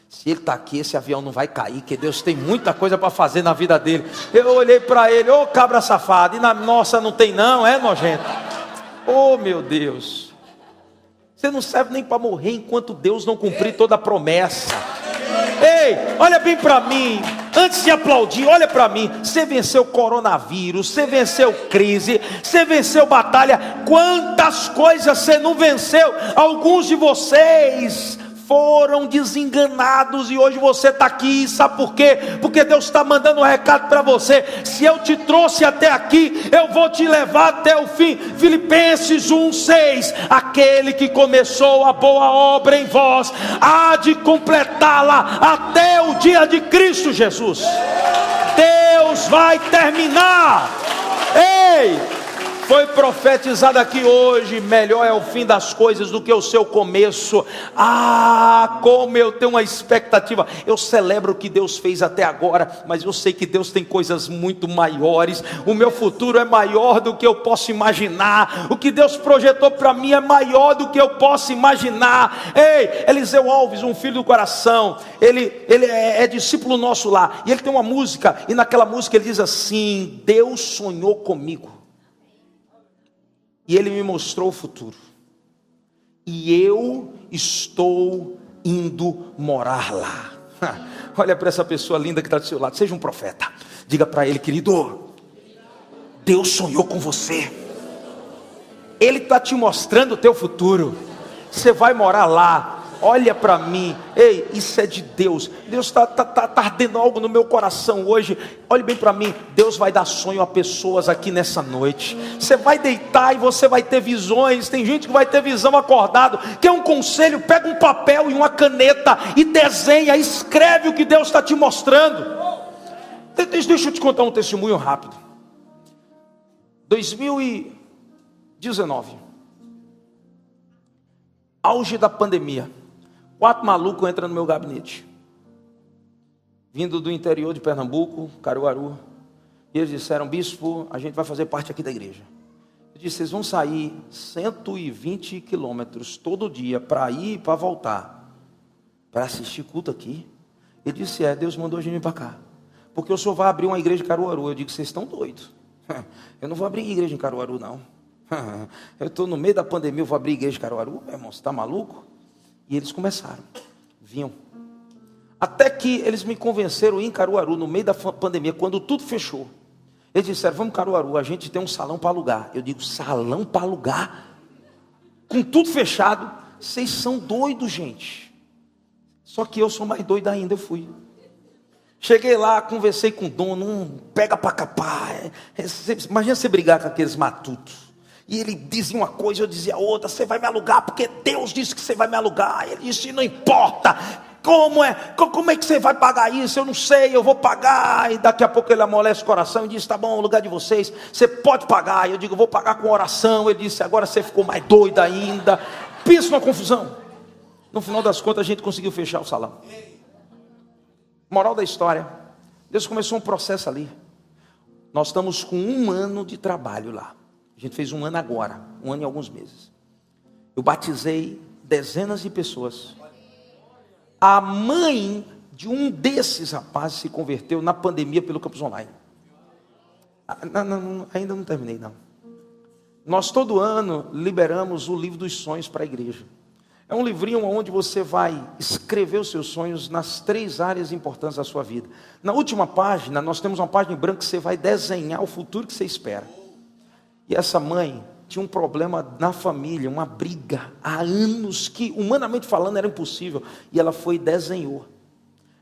se ele está aqui, esse avião não vai cair, que Deus tem muita coisa para fazer na vida dele. Eu olhei para ele: ô cabra safado, e na nossa não tem não, é nojento. Oh meu Deus, você não serve nem para morrer enquanto Deus não cumprir toda a promessa. Ei, olha bem para mim, antes de aplaudir, olha para mim. Você venceu coronavírus, você venceu crise, você venceu batalha. Quantas coisas você não venceu? Alguns de vocês foram desenganados e hoje você está aqui. Sabe por quê? Porque Deus está mandando um recado para você: se eu te trouxe até aqui, eu vou te levar até o fim. Filipenses 1:6, aquele que começou a boa obra em vós há de completá-la até o dia de Cristo Jesus. Deus vai terminar. Ei, foi profetizado aqui hoje: melhor é o fim das coisas do que o seu começo. Ah, como eu tenho uma expectativa. Eu celebro o que Deus fez até agora, mas eu sei que Deus tem coisas muito maiores. O meu futuro é maior do que eu posso imaginar. O que Deus projetou para mim é maior do que eu posso imaginar. Ei, Eliseu Alves, um filho do coração, ele é discípulo nosso lá, e ele tem uma música, e naquela música ele diz assim: Deus sonhou comigo e Ele me mostrou o futuro, e eu estou indo morar lá. Olha para essa pessoa linda que está do seu lado, seja um profeta. Diga para ele: querido, Deus sonhou com você. Ele está te mostrando o teu futuro. Você vai morar lá. Olha para mim, ei, isso é de Deus. Deus está ardendo algo no meu coração hoje. Olhe bem para mim, Deus vai dar sonho a pessoas aqui nessa noite. Você vai deitar e você vai ter visões. Tem gente que vai ter visão acordado. Quer um conselho? Pega um papel e uma caneta e desenha, escreve o que Deus está te mostrando. Deixa eu te contar um testemunho rápido. 2019, auge da pandemia. 4 malucos entram no meu gabinete, vindo do interior de Pernambuco, Caruaru. E eles disseram: bispo, a gente vai fazer parte aqui da igreja. Eu disse: vocês vão sair 120 quilômetros todo dia para ir e para voltar, para assistir culto aqui? Ele disse: Deus mandou a gente vir para cá, porque o senhor vai abrir uma igreja em Caruaru. Eu digo: vocês estão doidos. Eu não vou abrir igreja em Caruaru, não. Eu estou no meio da pandemia, eu vou abrir igreja em Caruaru? Meu irmão, você está maluco? E eles começaram, vinham. Até que eles me convenceram a ir em Caruaru, no meio da pandemia, quando tudo fechou. Eles disseram: vamos em Caruaru, a gente tem um salão para alugar. Eu digo: salão para alugar? Com tudo fechado? Vocês são doidos, gente. Só que eu sou mais doido ainda, eu fui. Cheguei lá, conversei com o dono, pega para capar. Imagina você brigar com aqueles matutos. E ele dizia uma coisa, eu dizia outra. Você vai me alugar porque Deus disse que você vai me alugar. Ele disse: não importa. Como é que você vai pagar isso? Eu não sei, eu vou pagar. E daqui a pouco ele amolece o coração e diz: tá bom, o lugar de vocês, você pode pagar. Eu digo: vou pagar com oração. Ele disse: agora você ficou mais doido ainda. Pensa numa confusão. No final das contas a gente conseguiu fechar o salão. Moral da história: Deus começou um processo ali. Nós estamos com 1 ano de trabalho lá. A gente fez 1 ano agora, 1 ano e alguns meses. Eu batizei dezenas de pessoas. A mãe de um desses rapazes se converteu na pandemia pelo Campus Online. Ainda não terminei, não. Nós todo ano liberamos o livro dos sonhos para a igreja. É um livrinho onde você vai escrever os seus sonhos nas 3 áreas importantes da sua vida. Na última página, nós temos uma página em branco que você vai desenhar o futuro que você espera. E essa mãe tinha um problema na família, uma briga há anos que, humanamente falando, era impossível. E ela foi e desenhou.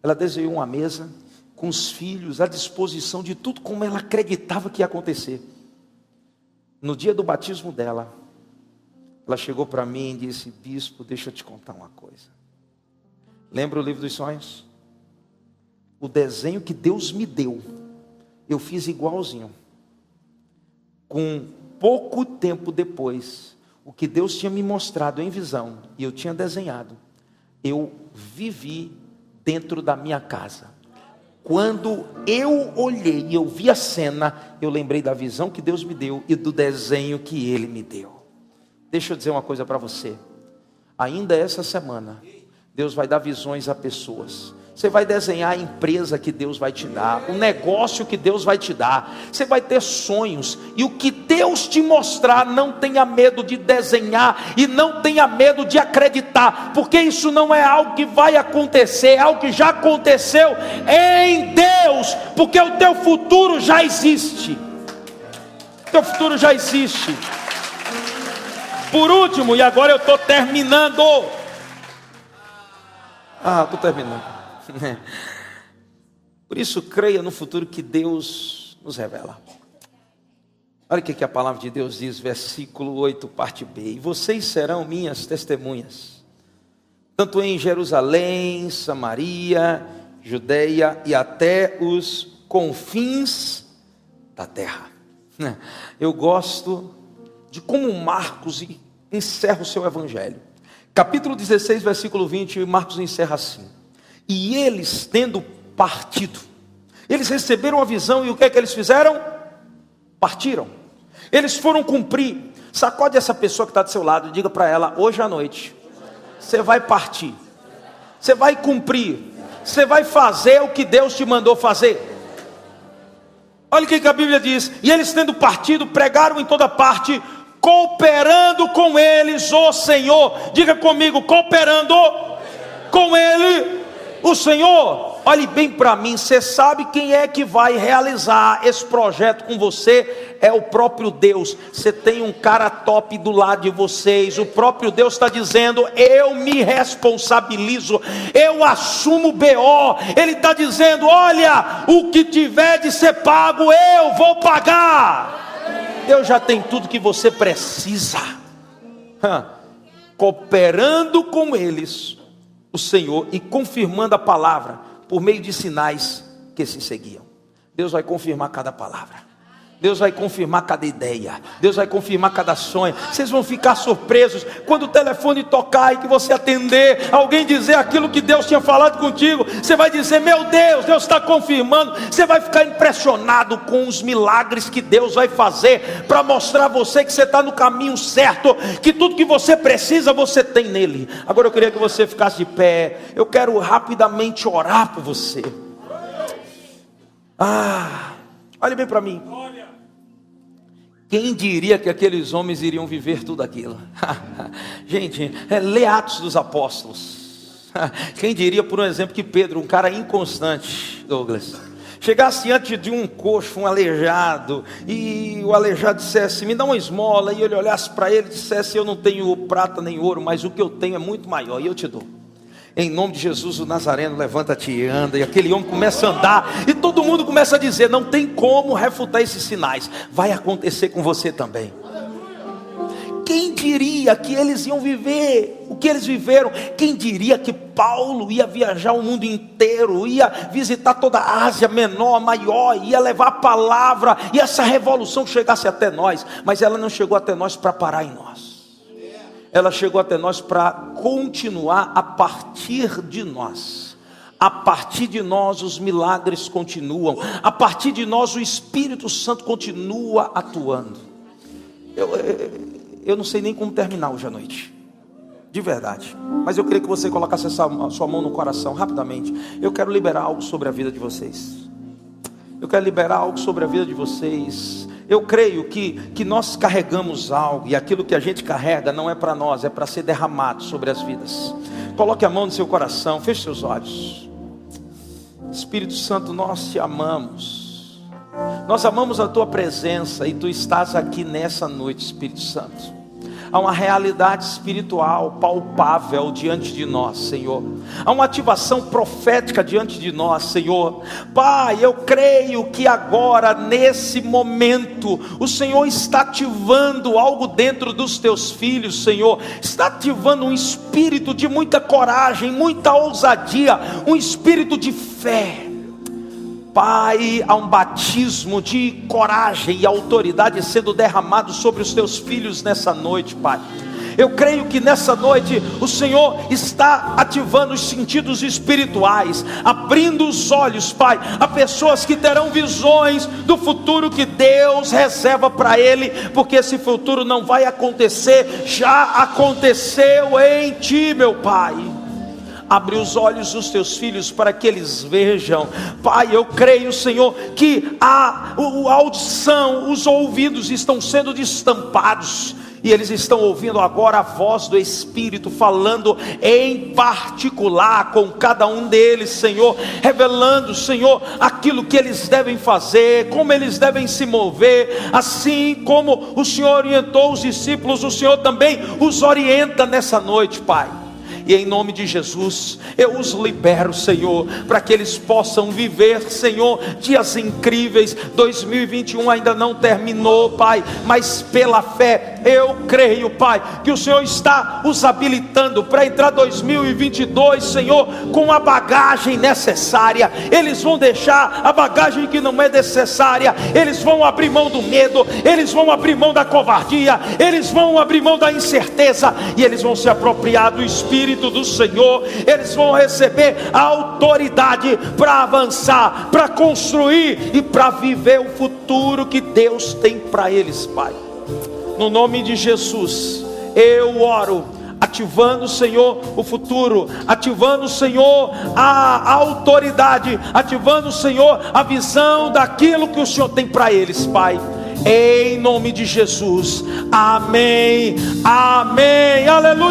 Ela desenhou uma mesa com os filhos à disposição de tudo como ela acreditava que ia acontecer. No dia do batismo dela, ela chegou para mim e disse: bispo, deixa eu te contar uma coisa. Lembra o livro dos sonhos? O desenho que Deus me deu, eu fiz igualzinho. Com pouco tempo depois, o que Deus tinha me mostrado em visão, e eu tinha desenhado, eu vivi dentro da minha casa. Quando eu olhei e eu vi a cena, eu lembrei da visão que Deus me deu e do desenho que Ele me deu. Deixa eu dizer uma coisa para você. Ainda essa semana, Deus vai dar visões a pessoas. Você vai desenhar a empresa que Deus vai te dar, o negócio que Deus vai te dar. Você vai ter sonhos. E o que Deus te mostrar, não tenha medo de desenhar. E não tenha medo de acreditar. Porque isso não é algo que vai acontecer. É algo que já aconteceu em Deus. Porque o teu futuro já existe. O teu futuro já existe. Por último, e agora eu estou terminando. Estou terminando. Por isso, creia no futuro que Deus nos revela. Olha o que a palavra de Deus diz, versículo 8, parte B. E vocês serão minhas testemunhas, tanto em Jerusalém, Samaria, Judeia e até os confins da terra. Eu gosto de como Marcos encerra o seu evangelho. Capítulo 16, versículo 20, Marcos encerra assim: e eles tendo partido, eles receberam a visão e o que é que eles fizeram? Partiram. Eles foram cumprir. Sacode essa pessoa que está do seu lado e diga para ela: hoje à noite você vai partir, você vai cumprir, você vai fazer o que Deus te mandou fazer. Olha o que a Bíblia diz: e eles tendo partido, pregaram em toda parte, cooperando com eles o Senhor. Diga comigo: cooperando com Ele, o Senhor. olhe bem para mim, você sabe quem é que vai realizar esse projeto com você? É o próprio Deus. Você tem um cara top do lado de vocês, o próprio Deus está dizendo: eu me responsabilizo, eu assumo o BO. Ele está dizendo: olha, o que tiver de ser pago, eu vou pagar. Deus já tem tudo que você precisa. Cooperando com eles, o Senhor, e confirmando a palavra por meio de sinais que se seguiam. Deus vai confirmar cada palavra, Deus vai confirmar cada ideia, Deus vai confirmar cada sonho. Vocês vão ficar surpresos quando o telefone tocar e que você atender, alguém dizer aquilo que Deus tinha falado contigo. Você vai dizer: meu Deus, Deus está confirmando. Você vai ficar impressionado com os milagres que Deus vai fazer, para mostrar a você que você está no caminho certo, que tudo que você precisa, você tem nele. Agora eu queria que você ficasse de pé. Eu quero rapidamente orar por você. Olhe bem para mim. Quem diria que aqueles homens iriam viver tudo aquilo? Gente, lê Atos dos Apóstolos. Quem diria, por exemplo, que Pedro, um cara inconstante, Douglas, chegasse antes de um coxo, um aleijado, e o aleijado dissesse: me dá uma esmola, e ele olhasse para ele e dissesse: eu não tenho prata nem ouro, mas o que eu tenho é muito maior, e eu te dou. Em nome de Jesus o Nazareno, levanta-te e anda. E aquele homem começa a andar, e todo mundo começa a dizer: não tem como refutar esses sinais. Vai acontecer com você também. Quem diria que eles iam viver o que eles viveram? Quem diria que Paulo ia viajar o mundo inteiro, ia visitar toda a Ásia Menor, Maior, ia levar a palavra, e essa revolução chegasse até nós? Mas ela não chegou até nós para parar em nós. Ela chegou até nós para continuar a partir de nós. A partir de nós os milagres continuam. A partir de nós o Espírito Santo continua atuando. Eu não sei nem como terminar hoje à noite, de verdade. Mas eu queria que você colocasse a sua mão no coração rapidamente. Eu quero liberar algo sobre a vida de vocês. Eu quero liberar algo sobre a vida de vocês. Eu creio que nós carregamos algo, e aquilo que a gente carrega não é para nós, é para ser derramado sobre as vidas. Coloque a mão no seu coração, feche seus olhos. Espírito Santo, nós te amamos. Nós amamos a tua presença, e tu estás aqui nessa noite, Espírito Santo. Há uma realidade espiritual palpável diante de nós, Senhor. Há uma ativação profética diante de nós, Senhor. Pai, eu creio que agora, nesse momento, o Senhor está ativando algo dentro dos teus filhos, Senhor. Está ativando um espírito de muita coragem, muita ousadia, um espírito de fé. Pai, há um batismo de coragem e autoridade sendo derramado sobre os teus filhos nessa noite, Pai. Eu creio que nessa noite o Senhor está ativando os sentidos espirituais, abrindo os olhos, Pai, a pessoas que terão visões do futuro que Deus reserva para ele, porque esse futuro não vai acontecer, já aconteceu em Ti, meu Pai. Abre os olhos dos teus filhos para que eles vejam. Pai, eu creio, Senhor, que a audição, os ouvidos estão sendo destampados, e eles estão ouvindo agora a voz do Espírito falando em particular com cada um deles, Senhor, revelando, Senhor, aquilo que eles devem fazer, como eles devem se mover. Assim como o Senhor orientou os discípulos, o Senhor também os orienta nessa noite, Pai. E em nome de Jesus, eu os libero, Senhor, para que eles possam viver, Senhor, dias incríveis. 2021 ainda não terminou, Pai, mas pela fé, eu creio, Pai, que o Senhor está os habilitando para entrar 2022, Senhor, com a bagagem necessária. Eles vão deixar a bagagem que não é necessária, eles vão abrir mão do medo, eles vão abrir mão da covardia, eles vão abrir mão da incerteza, e eles vão se apropriar do Espírito do Senhor. Eles vão receber a autoridade para avançar, para construir e para viver o futuro que Deus tem para eles, Pai. No nome de Jesus, eu oro, ativando, Senhor, o futuro, ativando, Senhor, a autoridade, ativando, Senhor, a visão daquilo que o Senhor tem para eles, Pai. Em nome de Jesus, amém, amém, aleluia.